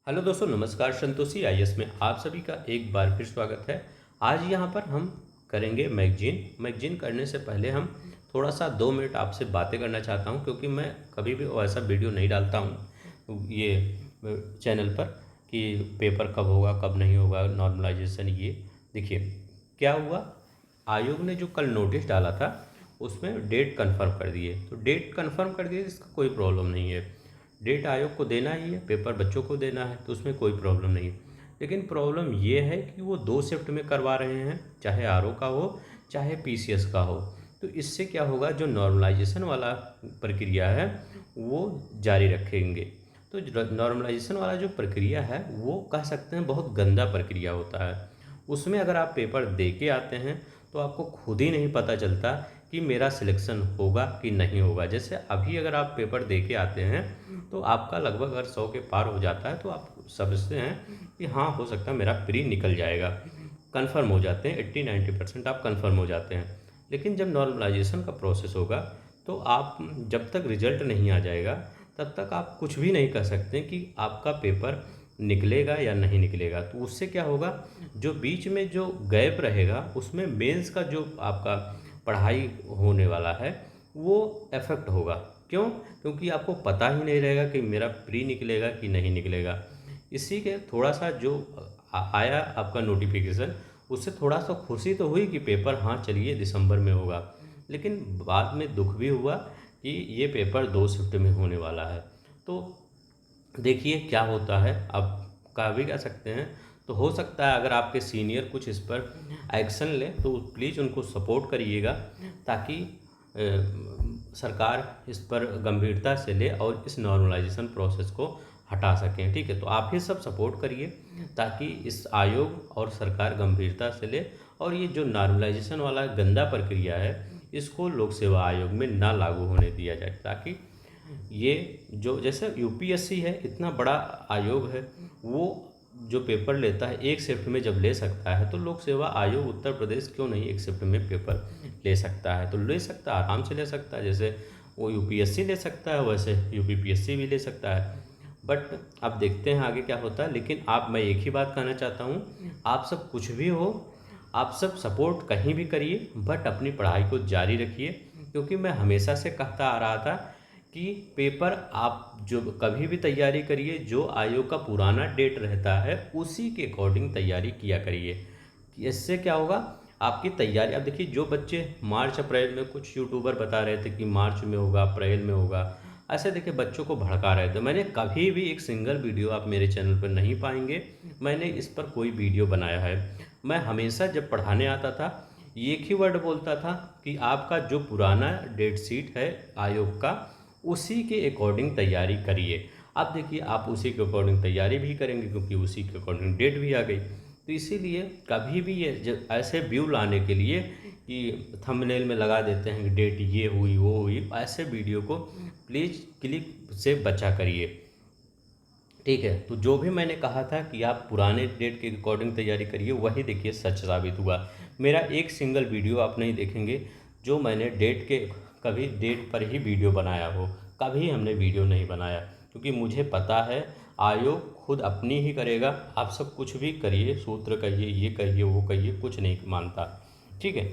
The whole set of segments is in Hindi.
हेलो दोस्तों, नमस्कार। संतोषी आईएएस में आप सभी का एक बार फिर स्वागत है। आज यहाँ पर हम करेंगे मैगजीन करने से पहले हम थोड़ा सा 2 मिनट आपसे बातें करना चाहता हूँ, क्योंकि मैं कभी भी वैसा वीडियो नहीं डालता हूँ ये चैनल पर कि पेपर कब होगा कब नहीं होगा, नॉर्मलाइजेशन। ये देखिए क्या हुआ। आयोग ने जो कल नोटिस डाला था उसमें डेट कंफर्म कर दिए, तो डेट कंफर्म कर दिए, इसका कोई प्रॉब्लम नहीं है। डेट आयोग को देना ही है, पेपर बच्चों को देना है, तो उसमें कोई प्रॉब्लम नहीं है। लेकिन प्रॉब्लम ये है कि वो 2 शिफ्ट में करवा रहे हैं, चाहे आरओ का हो चाहे पीसीएस का हो। तो इससे क्या होगा, जो नॉर्मलाइजेशन वाला प्रक्रिया है वो जारी रखेंगे। तो नॉर्मलाइजेशन वाला जो प्रक्रिया है वो कह सकते हैं बहुत गंदा प्रक्रिया होता है। उसमें अगर आप पेपर दे के आते हैं तो आपको खुद ही नहीं पता चलता कि मेरा सिलेक्शन होगा कि नहीं होगा। जैसे अभी अगर आप पेपर दे के आते हैं तो आपका लगभग अगर 100 के पार हो जाता है तो आप समझते हैं कि हाँ, हो सकता है मेरा प्री निकल जाएगा। कन्फर्म हो जाते हैं 80-90% आप कन्फर्म हो जाते हैं। लेकिन जब नॉर्मलाइजेशन का प्रोसेस होगा तो आप जब तक रिजल्ट नहीं आ जाएगा तब तक आप कुछ भी नहीं कह सकते कि आपका पेपर निकलेगा या नहीं निकलेगा। तो उससे क्या होगा, जो बीच में जो गैप रहेगा उसमें मेंस का जो आपका पढ़ाई होने वाला है वो इफ़ेक्ट होगा। क्यों? क्योंकि आपको पता ही नहीं रहेगा कि मेरा प्री निकलेगा कि नहीं निकलेगा। इसी के थोड़ा सा जो आया आपका नोटिफिकेशन, उससे थोड़ा सा खुशी तो हुई कि पेपर हाँ चलिए दिसंबर में होगा। लेकिन बाद में दुख भी हुआ कि ये पेपर 2 शिफ्ट में होने वाला है। तो देखिए क्या होता है, आप कह भी कह सकते हैं। तो हो सकता है अगर आपके सीनियर कुछ इस पर एक्शन लें तो प्लीज़ उनको सपोर्ट करिएगा, ताकि सरकार इस पर गंभीरता से ले और इस नॉर्मलाइजेशन प्रोसेस को हटा सकें। ठीक है, तो आप ही सब सपोर्ट करिए ताकि इस आयोग और सरकार गंभीरता से ले और ये जो नॉर्मलाइजेशन वाला गंदा प्रक्रिया है इसको लोक सेवा आयोग में ना लागू होने दिया जाए, ताकि ये जो जैसे यूपीएससी है इतना बड़ा आयोग है, वो जो पेपर लेता है 1 शिफ्ट में जब ले सकता है, तो लोक सेवा आयोग उत्तर प्रदेश क्यों नहीं 1 शिफ्ट में पेपर ले सकता है? तो ले सकता है, आराम से ले सकता है। जैसे वो यूपीएससी ले सकता है वैसे यूपीपीएससी भी ले सकता है। बट अब देखते हैं आगे क्या होता है। लेकिन आप, मैं एक ही बात कहना चाहता हूँ, आप सब कुछ भी हो, आप सब सपोर्ट कहीं भी करिए बट अपनी पढ़ाई को जारी रखिए। क्योंकि मैं हमेशा से कहता आ रहा था कि पेपर आप जो कभी भी तैयारी करिए, जो आयोग का पुराना डेट रहता है उसी के अकॉर्डिंग तैयारी किया करिए। इससे क्या होगा, आपकी तैयारी। अब देखिए जो बच्चे मार्च अप्रैल में, कुछ यूट्यूबर बता रहे थे कि मार्च में होगा अप्रैल में होगा, ऐसे देखिए बच्चों को भड़का रहे थे। मैंने कभी भी एक सिंगल वीडियो आप मेरे चैनल पर नहीं पाएंगे मैंने इस पर कोई वीडियो बनाया है। मैं हमेशा जब पढ़ाने आता था एक ही वर्ड बोलता था कि आपका जो पुराना डेट शीट है आयोग का उसी के अकॉर्डिंग तैयारी करिए। अब देखिए आप उसी के अकॉर्डिंग तैयारी भी करेंगे क्योंकि उसी के अकॉर्डिंग डेट भी आ गई। तो इसीलिए कभी भी ये ऐसे व्यू लाने के लिए कि थंबनेल में लगा देते हैं कि डेट ये हुई वो हुई, ऐसे वीडियो को प्लीज़ क्लिक से बचा करिए। ठीक है, तो जो भी मैंने कहा था कि आप पुराने डेट के अकॉर्डिंग तैयारी करिए, वही देखिए सच साबित हुआ। मेरा एक सिंगल वीडियो आप नहीं देखेंगे जो मैंने डेट के, कभी डेट पर ही वीडियो बनाया हो। कभी हमने वीडियो नहीं बनाया, क्योंकि मुझे पता है आयोग खुद अपनी ही करेगा। आप सब कुछ भी करिए, सूत्र कहिए, ये कहिए वो कहिए, कुछ नहीं मानता। ठीक है,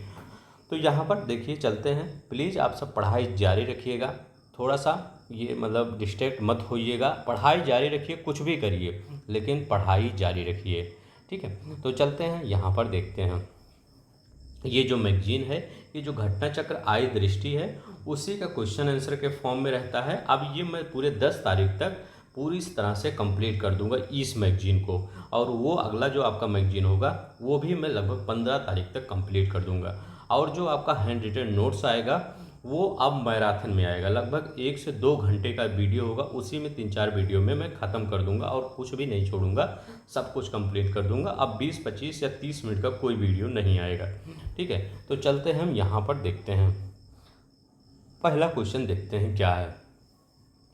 तो यहाँ पर देखिए चलते हैं। प्लीज़ आप सब पढ़ाई जारी रखिएगा, थोड़ा सा ये मतलब डिस्ट्रैक्ट मत होइएगा। पढ़ाई जारी रखिए, कुछ भी करिए लेकिन पढ़ाई जारी रखिए। ठीक है, तो चलते हैं यहाँ पर देखते हैं। ये जो मैगजीन है, ये जो घटना चक्र आय दृष्टि है, उसी का क्वेश्चन आंसर के फॉर्म में रहता है। अब ये मैं पूरे 10 तारीख तक पूरी तरह से कंप्लीट कर दूंगा इस मैगजीन को, और वो अगला जो आपका मैगजीन होगा वो भी मैं लगभग 15 तारीख तक कंप्लीट कर दूंगा। और जो आपका हैंड रिटन नोट्स आएगा वो अब मैराथन में आएगा, लगभग 1 से 2 घंटे का वीडियो होगा, उसी में 3-4 वीडियो में मैं ख़त्म कर दूंगा और कुछ भी नहीं छोड़ूंगा, सब कुछ कंप्लीट कर दूंगा। अब 20, 25 या 30 मिनट का कोई वीडियो नहीं आएगा। ठीक है, तो चलते हैं हम यहाँ पर देखते हैं। पहला क्वेश्चन देखते हैं क्या है।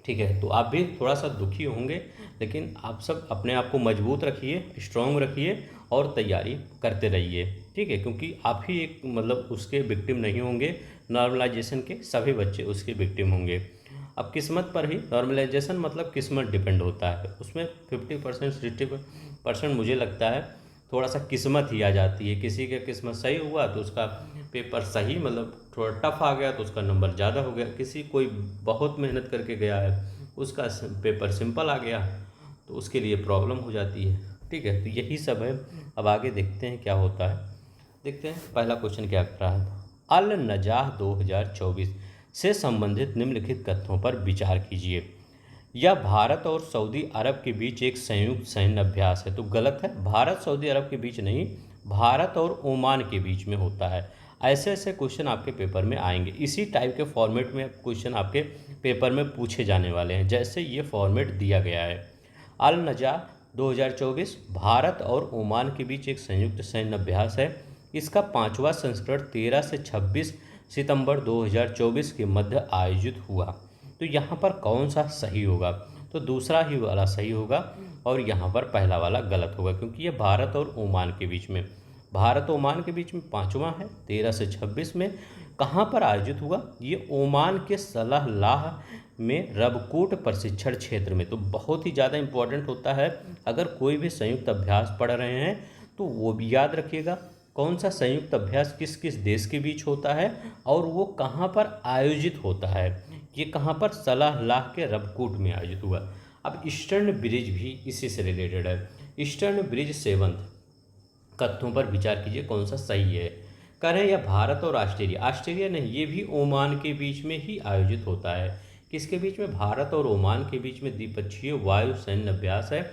ठीक है, तो आप भी थोड़ा सा दुखी होंगे, लेकिन आप सब अपने आप को मजबूत रखिए, स्ट्रांग रखिए और तैयारी करते रहिए। ठीक है, क्योंकि आप ही एक मतलब उसके विक्टिम नहीं होंगे, नॉर्मलाइजेशन के सभी बच्चे उसके विक्टिम होंगे। अब किस्मत पर ही नॉर्मलाइजेशन मतलब किस्मत डिपेंड होता है, उसमें 50% 60% मुझे लगता है थोड़ा सा किस्मत ही आ जाती है। किसी का किस्मत सही हुआ तो उसका पेपर सही मतलब थोड़ा टफ आ गया तो उसका नंबर ज़्यादा हो गया, किसी कोई बहुत मेहनत करके गया है उसका पेपर सिंपल आ गया तो उसके लिए प्रॉब्लम हो जाती है। ठीक है, तो यही सब है। अब आगे देखते हैं क्या होता है। देखते हैं पहला क्वेश्चन क्या कर रहा है। अल नजाह 2024 से संबंधित निम्नलिखित कथनों पर विचार कीजिए। यह भारत और सऊदी अरब के बीच एक संयुक्त सैन्य अभ्यास है। तो गलत है, भारत सऊदी अरब के बीच नहीं, भारत और ओमान के बीच में होता है। ऐसे ऐसे क्वेश्चन आपके पेपर में आएंगे, इसी टाइप के फॉर्मेट में क्वेश्चन आपके पेपर में पूछे जाने वाले हैं, जैसे ये फॉर्मेट दिया गया है। अल नजा 2024 भारत और ओमान के बीच एक संयुक्त सैन्य अभ्यास है। इसका 5वां संस्करण 13 से 26 सितंबर 2024 के मध्य आयोजित हुआ। तो यहाँ पर कौन सा सही होगा? तो दूसरा ही वाला सही होगा और यहाँ पर पहला वाला गलत होगा, क्योंकि ये भारत और ओमान के बीच में, भारत ओमान के बीच में 5वां है 13 से 26 में। कहाँ पर आयोजित हुआ? ये ओमान के सलालाह में रबकूट प्रशिक्षण क्षेत्र में। तो बहुत ही ज़्यादा इम्पोर्टेंट होता है, अगर कोई भी संयुक्त अभ्यास पढ़ रहे हैं तो वो भी याद रखिएगा कौन सा संयुक्त अभ्यास किस किस देश के बीच होता है और वो कहाँ पर आयोजित होता है। ये कहाँ पर? सलालाह के रबकूट में आयोजित हुआ। अब ईस्टर्न ब्रिज भी इसी से रिलेटेड है। ईस्टर्न ब्रिज सेवंथ कथनों पर विचार कीजिए कौन सा सही है। कह रहे हैं यह भारत और ऑस्ट्रेलिया, ऑस्ट्रेलिया नहीं, ये भी ओमान के बीच में ही आयोजित होता है। किसके बीच में? भारत और ओमान के बीच में द्विपक्षीय वायु सैन्य अभ्यास है।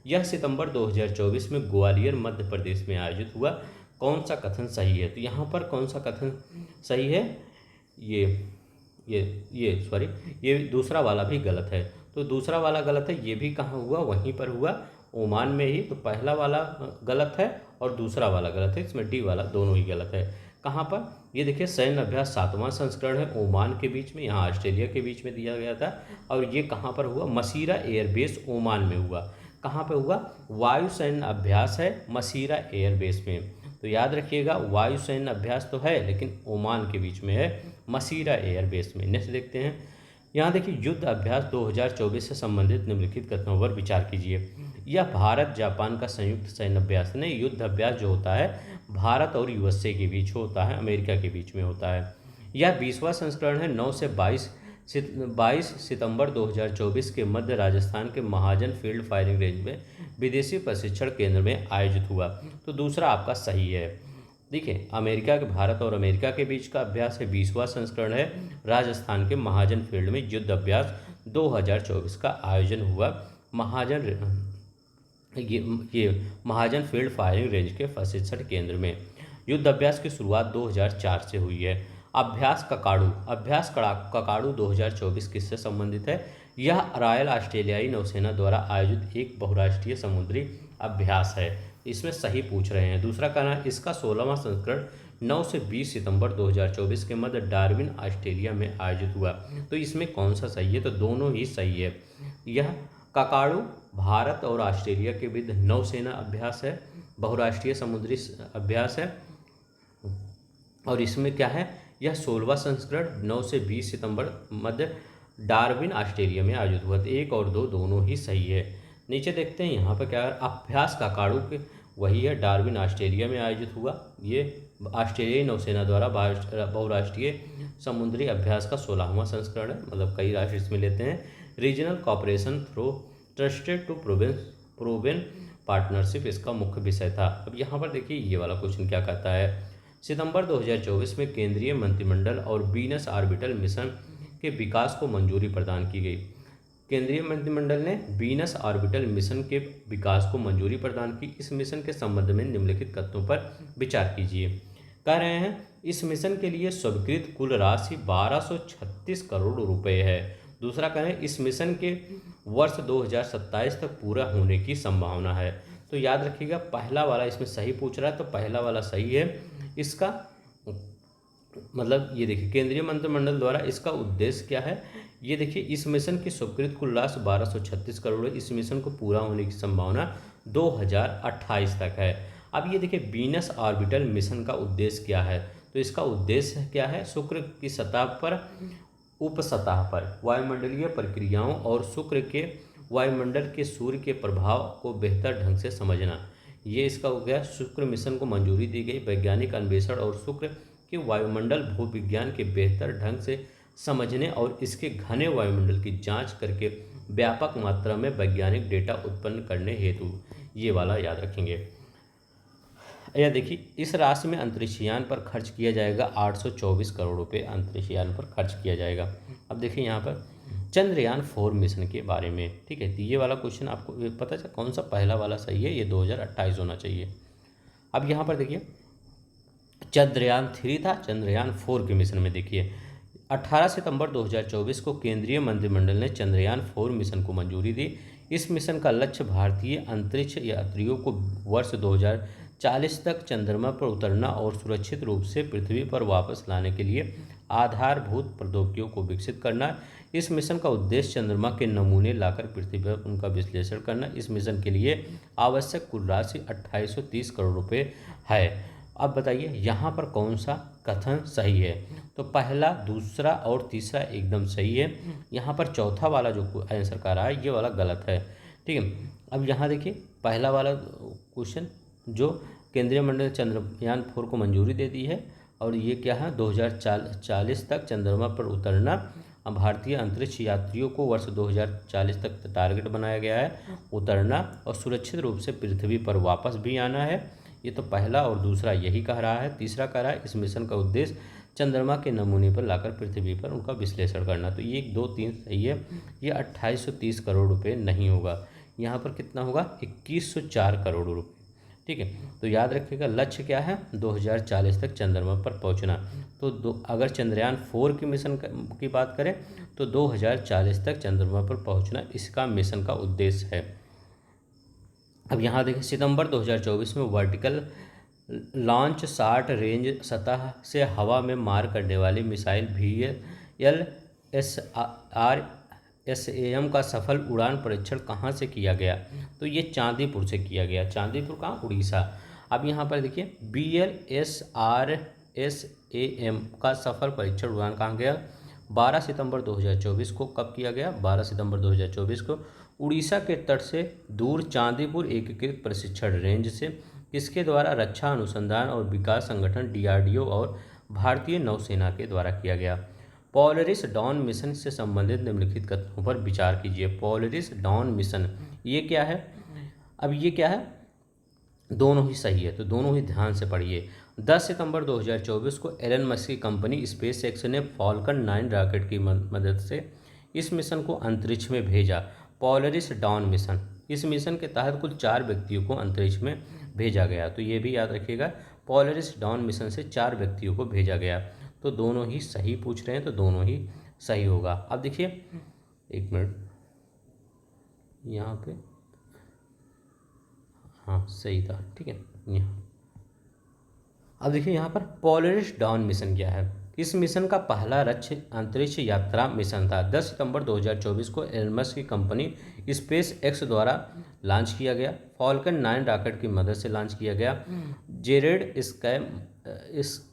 यह सितंबर 2024 में ग्वालियर मध्य प्रदेश में आयोजित हुआ। कौन सा कथन सही है? तो यहाँ पर कौन सा कथन सही है? ये सॉरी, ये दूसरा वाला भी गलत है। तो दूसरा वाला गलत है, ये भी कहाँ हुआ? वहीं पर हुआ, ओमान में ही। तो पहला वाला गलत है और दूसरा वाला गलत है, इसमें डी वाला दोनों ही गलत है। कहाँ पर? ये देखिए सैन्य अभ्यास 7वां संस्करण है, ओमान के बीच में, यहाँ ऑस्ट्रेलिया के बीच में दिया गया था। और ये कहाँ पर हुआ? मसीरा एयरबेस ओमान में हुआ। कहाँ पर हुआ? वायु सैन्य अभ्यास है मसीरा एयरबेस में। तो याद रखिएगा वायु सैन्य अभ्यास तो है लेकिन ओमान के बीच में है, मसीरा एयरबेस में। नेक्स्ट देखते हैं, यहाँ देखिए युद्ध अभ्यास 2024 से संबंधित निम्नलिखित कथनों पर विचार कीजिए। यह भारत जापान का संयुक्त सैन्य अभ्यास नहीं, युद्ध अभ्यास जो होता है भारत और यूएसए के बीच होता है, अमेरिका के बीच में होता है। यह 20वां संस्करण है, 9 से 22 सितंबर 2024 के मध्य राजस्थान के महाजन फील्ड फायरिंग रेंज में विदेशी प्रशिक्षण केंद्र में आयोजित हुआ। तो दूसरा आपका सही है। देखिए अमेरिका के, भारत और अमेरिका के बीच का अभ्यास है, 20वां संस्करण है, राजस्थान के महाजन फील्ड में युद्ध अभ्यास 2024 का आयोजन हुआ। ये महाजन फील्ड फायरिंग रेंज के प्रशिक्षण केंद्र में। युद्ध अभ्यास की शुरुआत 2004 से हुई है। अभ्यास ककाड़ू 2024 किससे संबंधित है? यह रॉयल ऑस्ट्रेलियाई नौसेना द्वारा आयोजित एक बहुराष्ट्रीय समुद्री अभ्यास है। इसमें सही पूछ रहे हैं। दूसरा कहना है इसका 16वां संस्करण 9 से 20 सितंबर 2024 के मध्य डार्विन ऑस्ट्रेलिया में आयोजित हुआ। तो इसमें कौन सा सही है? तो दोनों ही सही है। यह ककाड़ू भारत और ऑस्ट्रेलिया के बीच नौसेना अभ्यास है, बहुराष्ट्रीय समुद्री अभ्यास है। और इसमें क्या है? यह 16वां संस्करण 9 से 20 सितंबर मध्य डार्विन ऑस्ट्रेलिया में आयोजित हुआ। तो 1 और 2 दोनों ही सही है। नीचे देखते हैं यहाँ पर क्या है, अभ्यास ककाड़ू के वही है, डार्विन ऑस्ट्रेलिया में आयोजित हुआ। ये ऑस्ट्रेलियाई नौसेना द्वारा बहुराष्ट्रीय समुद्री अभ्यास का 16वां संस्करण है, मतलब कई राष्ट्र इसमें लेते हैं। Regional cooperation through trusted to proven partnership इसका मुख्य विषय था। अब यहाँ पर देखिए ये वाला क्वेश्चन क्या कहता है। सितंबर 2024 में केंद्रीय मंत्रिमंडल और वीनस ऑर्बिटल मिशन के विकास को मंजूरी प्रदान की गई। केंद्रीय मंत्रिमंडल ने वीनस ऑर्बिटल मिशन के विकास को मंजूरी प्रदान की। इस मिशन के संबंध में निम्नलिखित कथनों पर विचार कीजिए। कह रहे हैं इस मिशन के लिए स्वीकृत कुल राशि 1236 करोड़ रुपए है। दूसरा कह रहे हैं इस मिशन के वर्ष 2027 तक पूरा होने की संभावना है। तो याद रखिएगा पहला वाला इसमें सही पूछ रहा है, तो पहला वाला सही है। इसका मतलब ये देखिए केंद्रीय मंत्रिमंडल द्वारा इसका उद्देश्य क्या है। ये देखिए इस मिशन की स्वीकृत कुल राशि 1236 करोड़ है। इस मिशन को पूरा होने की संभावना 2028 तक है। अब ये देखिए वीनस ऑर्बिटल मिशन का उद्देश्य क्या है। तो इसका उद्देश्य क्या है? शुक्र की सतह पर उपसतह पर वायुमंडलीय प्रक्रियाओं और शुक्र के वायुमंडल के सूर्य के प्रभाव को बेहतर ढंग से समझना। ये इसका हो गया। शुक्र मिशन को मंजूरी दी गई। वैज्ञानिक अन्वेषण और शुक्र के वायुमंडल भूविज्ञान के बेहतर ढंग से समझने और इसके घने वायुमंडल की जांच करके व्यापक मात्रा में वैज्ञानिक डेटा उत्पन्न करने हेतु, ये वाला याद रखेंगे। यह देखिए, इस राशि में अंतरिक्षयान पर खर्च किया जाएगा 824 करोड़ रुपए अंतरिक्षयान पर खर्च किया जाएगा। अब देखिए यहाँ पर चंद्रयान 4 मिशन के बारे में, ठीक है। तो ये वाला क्वेश्चन आपको पता चला कौन सा पहला वाला सही है, ये 2028 होना चाहिए। अब यहाँ पर देखिए चंद्रयान 3 था, चंद्रयान 4 के मिशन में देखिए 18 सितंबर 2024 को केंद्रीय मंत्रिमंडल ने चंद्रयान 4 मिशन को मंजूरी दी। इस मिशन का लक्ष्य भारतीय अंतरिक्ष यात्रियों को वर्ष 2040 तक चंद्रमा पर उतरना और सुरक्षित रूप से पृथ्वी पर वापस लाने के लिए आधारभूत प्रौद्योगिकियों को विकसित करना। इस मिशन का उद्देश्य चंद्रमा के नमूने लाकर पृथ्वी पर उनका विश्लेषण करना। इस मिशन के लिए आवश्यक कुल राशि 2830 करोड़ रुपये है। अब बताइए यहाँ पर कौन सा कथन सही है। तो पहला, दूसरा और तीसरा एकदम सही है। यहाँ पर चौथा वाला जो आंसर कर रहा है ये वाला गलत है, ठीक है। अब यहाँ देखिए पहला वाला क्वेश्चन जो केंद्रीय मंडल चंद्रयान 4 को मंजूरी दे दी है और ये क्या है 2040 तक चंद्रमा पर उतरना। अब भारतीय अंतरिक्ष यात्रियों को वर्ष 2040 तक टारगेट बनाया गया है उतरना और सुरक्षित रूप से पृथ्वी पर वापस भी आना है। ये तो पहला और दूसरा यही कह रहा है। तीसरा कह रहा है इस मिशन का उद्देश्य चंद्रमा के नमूने पर लाकर पृथ्वी पर उनका विश्लेषण करना। तो ये 1 2 3 सही है। ये 2830 करोड़ रुपए नहीं होगा, यहाँ पर कितना होगा 2104 करोड़ रुपए, ठीक है। तो याद रखिएगा लक्ष्य क्या है 2040 तक चंद्रमा पर पहुंचना। तो अगर चंद्रयान 4 की मिशन की बात करें तो 2040 तक चंद्रमा पर पहुंचना इसका मिशन का उद्देश्य है। अब यहाँ देखिए सितंबर 2024 में वर्टिकल लॉन्च शॉर्ट रेंज सतह से हवा में मार करने वाली मिसाइल VLSAM का सफल उड़ान परीक्षण कहाँ से किया गया। तो ये चांदीपुर से किया गया। चांदीपुर कहाँ, उड़ीसा। अब यहाँ पर देखिए VLSAM का सफल परीक्षण उड़ान कहाँ गया 12 सितंबर 2024 को। कब किया गया 12 सितंबर 2024 को उड़ीसा के तट से दूर चांदीपुर एकीकृत प्रशिक्षण रेंज से, किसके द्वारा रक्षा अनुसंधान और विकास संगठन DRDO और भारतीय नौसेना के द्वारा किया गया। पोलरिस डॉन मिशन से संबंधित निम्नलिखित कथनों पर विचार कीजिए। पोलरिस डॉन मिशन ये क्या है। अब ये क्या है, दोनों ही सही है, तो दोनों ही ध्यान से पढ़िए। 10 सितंबर 2024 को एलन मस्क की कंपनी स्पेस एक्स ने फॉल्कन 9 रॉकेट की मदद से इस मिशन को अंतरिक्ष में भेजा। पोलरिस डॉन मिशन, इस मिशन के तहत कुल 4 व्यक्तियों को अंतरिक्ष में भेजा गया। तो ये भी याद रखिएगा पोलरिस डॉन मिशन से 4 व्यक्तियों को भेजा गया। तो दोनों ही सही पूछ रहे हैं, तो दोनों ही सही होगा। अब देखिए 1 मिनट यहाँ पे, हाँ सही था, ठीक है। यहाँ अब देखिए यहाँ पर पोलरिस डॉन मिशन क्या है। इस मिशन का पहला लक्ष्य अंतरिक्ष यात्रा मिशन था। 10 सितंबर 2024 को एलन मस्क की कंपनी स्पेस एक्स द्वारा लॉन्च किया गया। फॉल्कन 9 रॉकेट की मदद से लॉन्च किया गया। Jared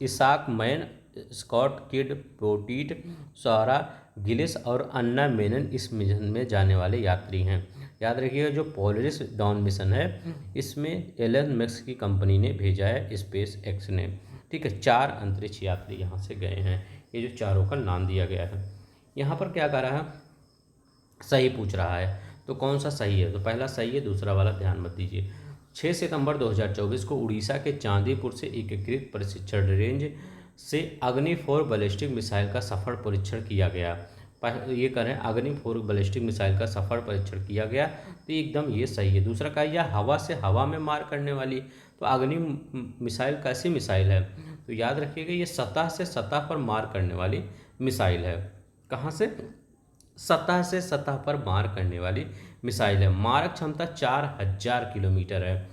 Isaacman, Scott Kidd Poteet, Sarah Gillis और अन्ना मेनन इस मिशन में जाने वाले यात्री हैं। याद रखिएगा जो पोलरिस डॉन मिशन है इसमें एलन मस्क की कंपनी ने भेजा है, स्पेस एक्स ने, ठीक है। 4 अंतरिक्ष यात्री यहाँ से गए हैं। ये जो चारों का नाम दिया गया है। यहाँ पर क्या कर रहा है, सही पूछ रहा है, तो कौन सा सही है। तो पहला सही है, दूसरा वाला ध्यान मत दीजिए। 6 सितंबर 2024 को उड़ीसा के चांदीपुर से एकीकृत प्रशिक्षण रेंज से अग्नि 4 बैलिस्टिक मिसाइल का सफल परीक्षण किया गया। ये करें अग्नि 4 बैलिस्टिक मिसाइल का सफल परीक्षण किया गया, तो एकदम ये सही है। दूसरा कहा यह हवा से हवा में मार करने वाली, तो अग्नि मिसाइल कैसी मिसाइल है। तो याद रखिएगा ये सतह से सतह पर मार करने वाली मिसाइल है। कहाँ से, सतह से सतह पर मार करने वाली मिसाइल है। मारक क्षमता 4000 किलोमीटर है।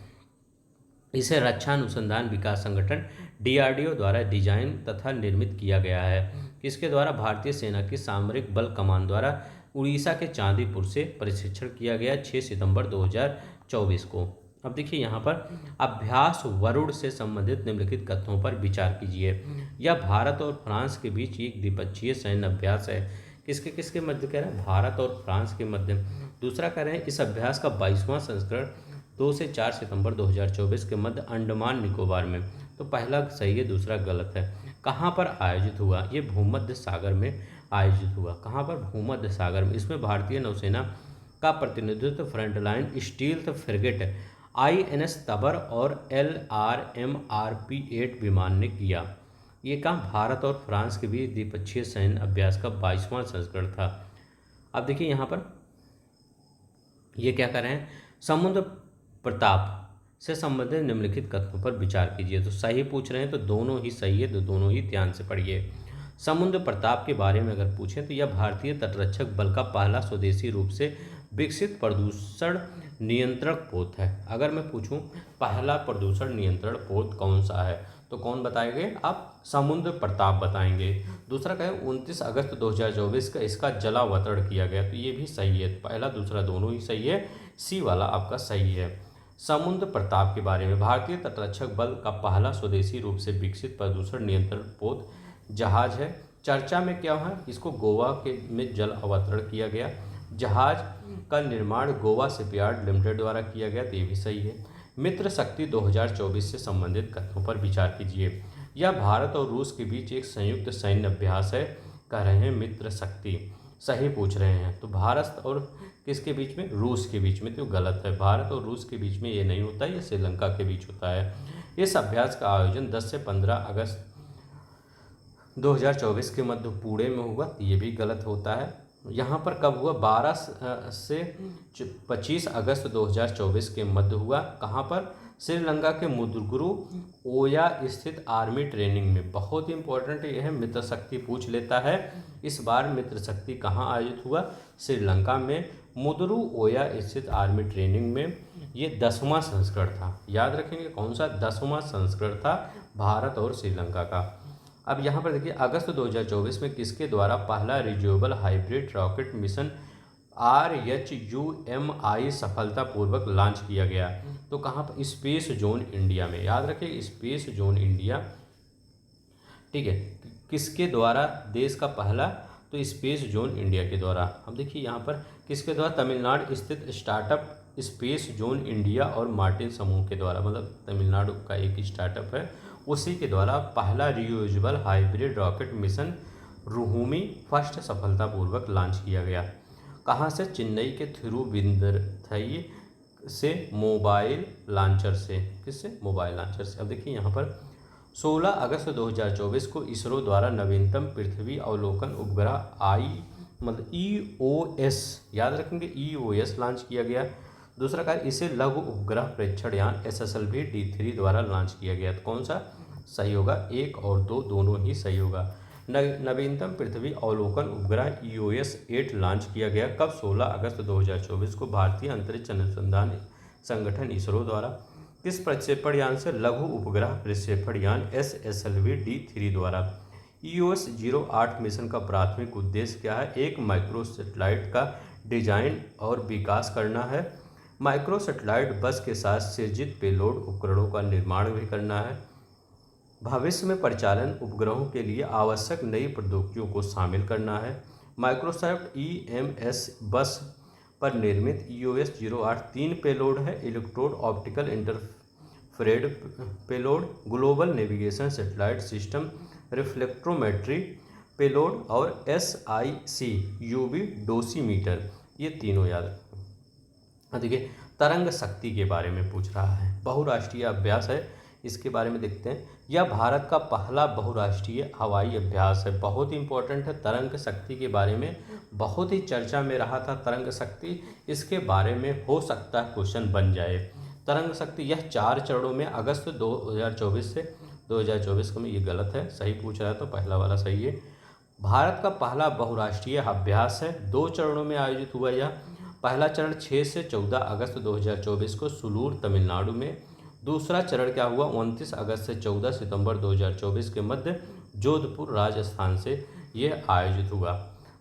इसे रक्षा अनुसंधान विकास संगठन DRDO द्वारा डिजाइन तथा निर्मित किया गया है। किसके द्वारा, भारतीय सेना की सामरिक बल कमान द्वारा उड़ीसा के चांदीपुर से प्रशिक्षण किया गया 6 सितंबर 2024 को। अब देखिए यहाँ पर अभ्यास वरुण से संबंधित निम्नलिखित कथनों पर विचार कीजिए। यह भारत और फ्रांस के बीच एक द्विपक्षीय सैन्य अभ्यास है। किसके किसके मध्य कह रहे हैं? भारत और फ्रांस के मध्य। दूसरा कह रहे हैं इस अभ्यास का 22वां संस्करण 2 से 4 सितंबर 2024 के मध्य अंडमान निकोबार में। तो पहला सही है, दूसरा गलत है। कहाँ पर आयोजित हुआ? ये भूमध्य सागर में आयोजित हुआ। कहाँ पर? भूमध्य सागर में। इसमें भारतीय नौसेना का प्रतिनिधित्व फ्रंटलाइन स्टील्थ फ्रिगेट INS तबर और LRMRP-8 विमान ने किया। ये काम भारत और फ्रांस के बीच द्विपक्षीय सैन्य अभ्यास का 22वां संस्करण था। अब देखिए यहाँ पर ये क्या कर रहे हैं? समुद्र प्रताप से संबंधित निम्नलिखित कथनों पर विचार कीजिए। तो सही पूछ रहे हैं तो दोनों ही सही है, तो दोनों ही ध्यान से पढ़िए। समुद्र प्रताप के बारे में अगर पूछें तो यह भारतीय तटरक्षक बल का पहला स्वदेशी रूप से विकसित प्रदूषण नियंत्रण पोत है। अगर मैं पूछूं पहला प्रदूषण नियंत्रण पोत कौन सा है, तो कौन बताएंगे आप? समुद्र प्रताप बताएंगे। दूसरा कहे 29 अगस्त 2024 का इसका जलावतरण किया गया। तो ये भी सही है, पहला दूसरा दोनों ही सही है, सी वाला आपका सही है। समुद्र प्रताप के बारे में भारतीय तटरक्षक बल का पहला स्वदेशी रूप से विकसित प्रदूषण नियंत्रण पोत जहाज है। चर्चा में क्या हुआ? इसको गोवा के में जल अवतरण किया गया। जहाज का निर्माण गोवा शिपयार्ड लिमिटेड द्वारा किया गया। तो ये भी सही है। मित्र शक्ति 2024 से संबंधित कथनों पर विचार कीजिए। यह भारत और रूस के बीच एक संयुक्त सैन्य अभ्यास है। कह रहे हैं मित्र शक्ति, सही पूछ रहे हैं। तो भारत और किसके बीच में? रूस के बीच में। तो गलत है, भारत और रूस के बीच में ये नहीं होता, ये श्रीलंका के बीच होता है। इस अभ्यास का आयोजन 10 से 15 अगस्त 2024 के मध्य पुणे में हुआ। ये भी गलत होता है। यहाँ पर कब हुआ? 12 से 25 अगस्त 2024 के मध्य हुआ। कहाँ पर? श्रीलंका के मुदुगुरु ओया स्थित आर्मी ट्रेनिंग में। बहुत ही इंपॉर्टेंट ये है, मित्र शक्ति पूछ लेता है। इस बार मित्र शक्ति कहाँ आयोजित हुआ? श्रीलंका में मुदुरु ओया स्थित आर्मी ट्रेनिंग में। ये 10वां संस्करण था, याद रखेंगे कौन सा? 10वां संस्करण था भारत और श्रीलंका का। अब यहाँ पर देखिए अगस्त 2024 में किसके द्वारा पहला रिज्यूएबल हाइब्रिड रॉकेट मिशन RHUMI सफलतापूर्वक लॉन्च किया गया? तो कहाँ पर? स्पेस जोन इंडिया में। याद रखिए स्पेस जोन इंडिया, ठीक है। किसके द्वारा? देश का पहला, तो स्पेस जोन इंडिया के द्वारा। अब देखिए यहाँ पर किसके द्वारा? तमिलनाडु स्थित स्टार्टअप स्पेस जोन इंडिया और मार्टिन समूह के द्वारा, मतलब तमिलनाडु का एक स्टार्टअप है, उसी के द्वारा पहला reusable hybrid rocket mission Rhumi first सफलतापूर्वक लॉन्च किया गया। कहाँ से? चेन्नई के थिरुविंदथई से मोबाइल लॉन्चर से। किससे? मोबाइल लॉन्चर से। अब देखिए यहाँ पर 16 अगस्त 2024 को इसरो द्वारा नवीनतम पृथ्वी अवलोकन उपग्रह EOS, याद रखेंगे EOS लॉन्च किया गया। दूसरा कार्य इसे लघु उपग्रह प्रेक्षण यान SSLV D3 द्वारा लॉन्च किया गया। तो कौन सा सही होगा? 1 और 2 दोनों ही सही होगा। नवीनतम पृथ्वी अवलोकन उपग्रह EOS 8 लॉन्च किया गया। कब? 16 अगस्त 2024 को भारतीय अंतरिक्ष अनुसंधान संगठन इसरो द्वारा। किस प्रक्षेपण यान से? लघु उपग्रह प्रक्षेपण यान SSLV D3 द्वारा। EOS 08 मिशन का प्राथमिक उद्देश्य क्या है? एक माइक्रो सैटेलाइट का डिजाइन और विकास करना है। माइक्रो सैटेलाइट बस के साथ सज्जित पेलोड उपकरणों का निर्माण भी करना है। भविष्य में परिचालन उपग्रहों के लिए आवश्यक नई प्रौद्योगिकियों को शामिल करना है। माइक्रोसॉफ्ट EMS बस पर निर्मित EOS 08 3 पेलोड है। Electrode optical infrared payload, global navigation satellite system, reflectometry payload और SIC UV डोसीमीटर, ये तीनों याद रखें। देखिए तरंग शक्ति के बारे में पूछ रहा है, बहुराष्ट्रीय अभ्यास है, इसके बारे में देखते हैं। यह भारत का पहला बहुराष्ट्रीय हवाई अभ्यास है। बहुत इंपॉर्टेंट है, तरंग शक्ति के बारे में बहुत ही चर्चा में रहा था। तरंग शक्ति, इसके बारे में हो सकता है क्वेश्चन बन जाए। तरंग शक्ति यह 4 चरणों में अगस्त 2024 से 2024 में, ये गलत है, सही पूछ रहा है तो पहला वाला सही है। भारत का पहला बहुराष्ट्रीय अभ्यास है, 2 चरणों में आयोजित हुआ यह। पहला चरण 6 से 14 अगस्त 2024 को सुलूर तमिलनाडु में। दूसरा चरण क्या हुआ? 29 अगस्त से 14 सितंबर 2024 के मध्य जोधपुर राजस्थान से यह आयोजित हुआ।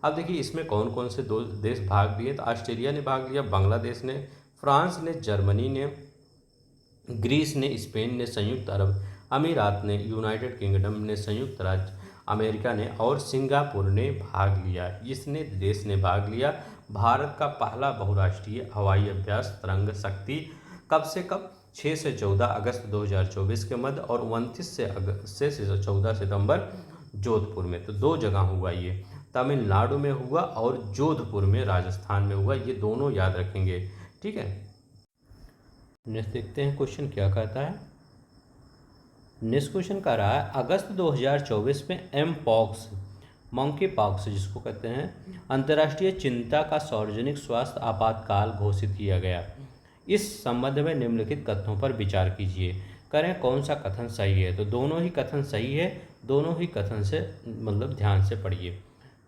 अब देखिए इसमें कौन कौन से 2 देश भाग लिए? तो ऑस्ट्रेलिया ने भाग लिया, बांग्लादेश ने, फ्रांस ने, जर्मनी ने, ग्रीस ने, स्पेन ने, संयुक्त अरब अमीरात ने, यूनाइटेड किंगडम ने, संयुक्त राज्य अमेरिका ने और सिंगापुर ने भाग लिया। इसने देश ने भाग लिया। भारत का पहला बहुराष्ट्रीय हवाई अभ्यास तरंग शक्ति कब से कब 6 से 14 अगस्त 2024 के मध्य और 29 से 14 सितंबर जोधपुर में। तो दो जगह हुआ ये, तमिलनाडु में हुआ और जोधपुर में राजस्थान में हुआ। ये दोनों याद रखेंगे, ठीक है। नेक्स्ट देखते हैं क्वेश्चन क्या कहता है। नेक्स्ट क्वेश्चन कह रहा है अगस्त 2024 में एम पॉक्स, मंकी पॉक्स जिसको कहते हैं, अंतर्राष्ट्रीय चिंता का सार्वजनिक स्वास्थ्य आपातकाल घोषित किया गया। इस संबंध में निम्नलिखित कथनों पर विचार कीजिए, करें कौन सा कथन सही है। तो दोनों ही कथन सही है, दोनों ही कथन से मतलब ध्यान से पढ़िए।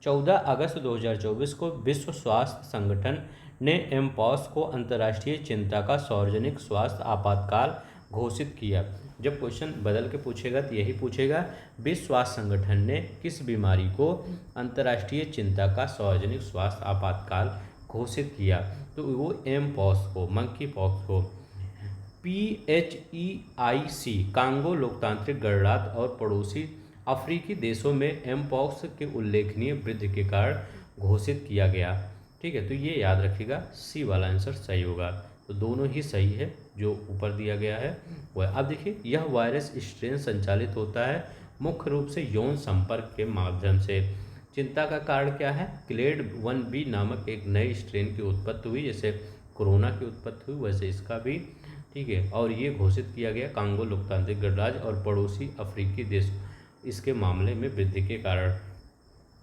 14 अगस्त 2024 को विश्व स्वास्थ्य संगठन ने एमपॉक्स को अंतर्राष्ट्रीय चिंता का सार्वजनिक स्वास्थ्य आपातकाल घोषित किया। जब क्वेश्चन बदल के पूछेगा तो यही पूछेगा, विश्व स्वास्थ्य संगठन ने किस बीमारी को अंतर्राष्ट्रीय चिंता का सार्वजनिक स्वास्थ्य आपातकाल घोषित किया। तो वो एम पॉक्स को, मंकी पॉक्स को। PHEIC कांगो लोकतांत्रिक गणराज्य और पड़ोसी अफ्रीकी देशों में एम पॉक्स के उल्लेखनीय वृद्धि के कारण घोषित किया गया, ठीक है। तो ये याद रखिएगा, सी वाला आंसर सही होगा। तो दोनों ही सही है जो ऊपर दिया गया है वह। अब देखिए, यह वायरस स्ट्रेन संचालित होता है मुख्य रूप से यौन संपर्क के माध्यम से। चिंता का कारण क्या है, क्लेड 1B नामक एक नए स्ट्रेन की उत्पत्ति हुई। जैसे कोरोना की उत्पत्ति हुई वैसे इसका भी, ठीक है। और ये घोषित किया गया कांगो लोकतांत्रिक गणराज्य और पड़ोसी अफ्रीकी देश इसके मामले में वृद्धि के कारण।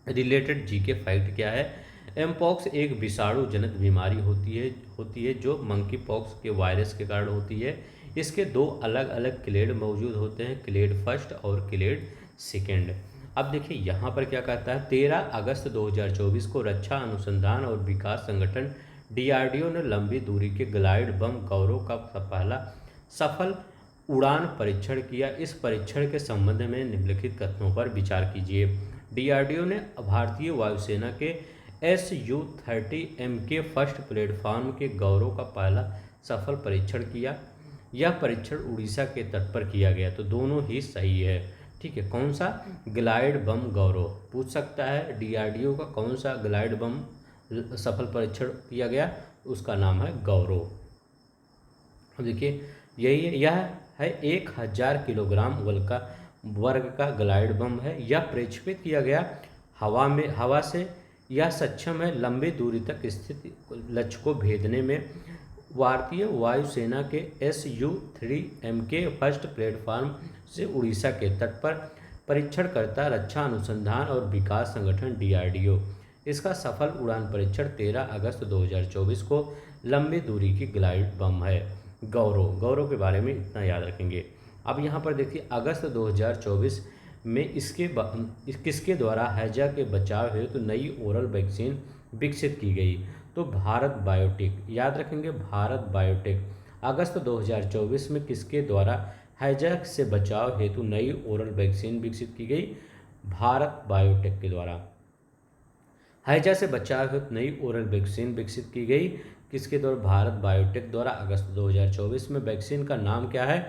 रिलेटेड जीके फैक्ट क्या है, एमपॉक्स एक विषाणु जनित बीमारी होती है जो मंकी पॉक्स के वायरस के कारण होती है। इसके दो अलग अलग क्लेड मौजूद होते हैं, क्लेड फर्स्ट और क्लेड सेकेंड। अब देखिए यहाँ पर क्या कहता है, 13 अगस्त 2024 को रक्षा अनुसंधान और विकास संगठन DRDO ने लंबी दूरी के ग्लाइड बम गौरव का पहला सफल उड़ान परीक्षण किया। इस परीक्षण के संबंध में निम्नलिखित कथनों पर विचार कीजिए। DRDO ने भारतीय वायुसेना के SU-30MK फर्स्ट प्लेटफॉर्म के गौरव का पहला सफल परीक्षण किया। यह परीक्षण उड़ीसा के तट पर किया गया। तो दोनों ही सही है, ठीक है। कौन सा, ग्लाइड बम गौरव पूछ सकता है। DRDO का कौन सा ग्लाइड बम सफल परीक्षण किया गया, उसका नाम है गौरव। अब देखिए, यह है 1000 किलोग्राम वर्ग का ग्लाइड बम है। यह प्रक्षेपित किया गया हवा से। यह सक्षम है लंबी दूरी तक स्थित लक्ष्य को भेदने में। भारतीय वायुसेना के SU-30MK फर्स्ट प्लेटफॉर्म से उड़ीसा के तट पर परीक्षण करता रक्षा अनुसंधान और विकास संगठन DRDO। इसका सफल उड़ान परीक्षण 13 अगस्त 2024 को लंबी दूरी की ग्लाइड बम है गौरव के बारे में इतना याद रखेंगे। अब यहाँ पर देखिए, अगस्त 2024 में किसके द्वारा हैजा के बचाव हेतु नई ओरल वैक्सीन विकसित की गई। तो भारत बायोटेक, याद रखेंगे भारत बायोटेक। अगस्त 2024 में किसके द्वारा हैजा से बचाव हेतु नई ओरल वैक्सीन विकसित की गई, भारत बायोटेक के द्वारा। हैजा से बचाव हेतु नई ओरल वैक्सीन विकसित की गई किसके द्वारा, भारत बायोटेक द्वारा। अगस्त 2024 में वैक्सीन का नाम क्या है,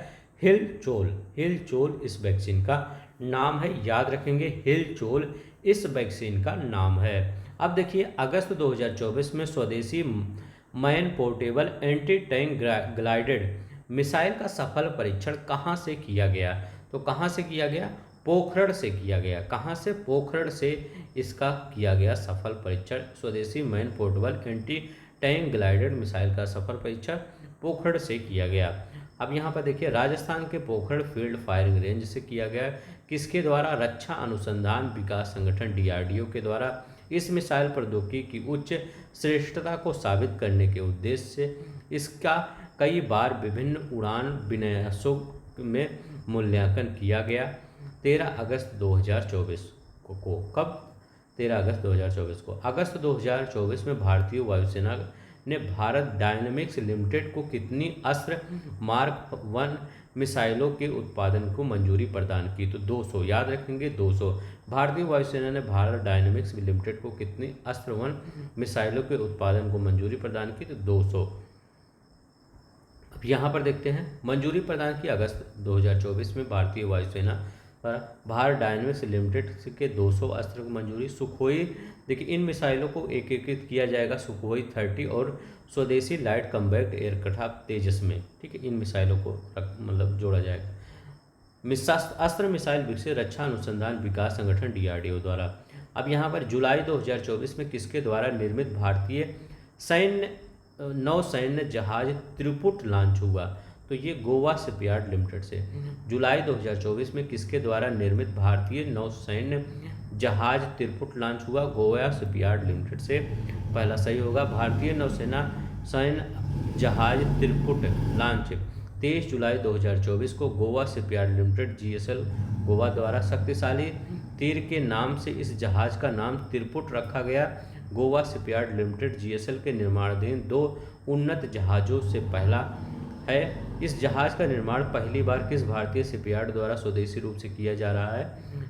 हिलचोल इस वैक्सीन का नाम है, याद रखेंगे हिलचोल इस वैक्सीन का नाम है। अब देखिए, अगस्त 2024 में स्वदेशी man portable anti tank glided missile का सफल परीक्षण कहाँ से किया गया। तो कहाँ से किया गया, पोखरण से किया गया। कहाँ से, पोखरण से इसका किया गया सफल परीक्षण। स्वदेशी man portable anti tank glided missile का सफल परीक्षण पोखरण से किया गया। अब यहाँ पर देखिए, राजस्थान के पोखरण फील्ड फायरिंग रेंज से किया गया। किसके द्वारा, रक्षा अनुसंधान विकास संगठन DRDO के द्वारा। इस मिसाइल प्रौद्योगिकी की उच्च श्रेष्ठता को साबित करने के उद्देश्य से इसका कई बार विभिन्न उड़ान विन्यासों में मूल्यांकन किया गया। 13 अगस्त 2024 को कब, 13 अगस्त 2024 को। अगस्त 2024 में भारतीय वायुसेना ने भारत डायनेमिक्स लिमिटेड को कितनी अस्त्र मार्क 1 मिसाइलों के उत्पादन को मंजूरी प्रदान की। तो 200, याद रखेंगे 200। भारतीय वायुसेना ने भारत डायनेमिक्स लिमिटेड को कितनी अस्त्र 1 मिसाइलों के उत्पादन को मंजूरी प्रदान की, तो 200। अब यहाँ पर देखते हैं मंजूरी प्रदान की अगस्त 2024 में भारतीय वायुसेना पर भारत डायनेमिक्स लिमिटेड के 200 अस्त्र की मंजूरी। सुखोई, देखिए इन मिसाइलों को एकीकृत किया जाएगा सुखोई 30 और स्वदेशी लाइट कम्बैट एयरक्राफ्ट तेजस में, ठीक है, इन मिसाइलों को मतलब जोड़ा जाएगा। अस्त्र मिसाइल विकसित रक्षा अनुसंधान विकास संगठन DRDO द्वारा। अब यहाँ पर जुलाई 2024 में किसके द्वारा निर्मित भारतीय सैन्य नौसैन्य जहाज त्रिपुट लॉन्च हुआ? तो ये गोवा शिपयार्ड लिमिटेड से। जुलाई 2024 में किसके द्वारा निर्मित भारतीय नौसैन्य जहाज त्रिपुट लॉन्च हुआ? गोवा शिपयार्ड लिमिटेड से। पहला सही होगा। भारतीय नौसेना सैन्य जहाज त्रिपुट लॉन्च 23 जुलाई 2024 को Goa shipyard limited GSL Goa द्वारा। शक्तिशाली तीर के नाम से इस जहाज का नाम त्रिपुट रखा गया। गोवा शिपयार्ड लिमिटेड GSL के निर्माणाधीन 2 उन्नत जहाज़ों से पहला है। इस जहाज़ का निर्माण पहली बार किस भारतीय शिपयार्ड द्वारा स्वदेशी रूप से किया जा रहा है?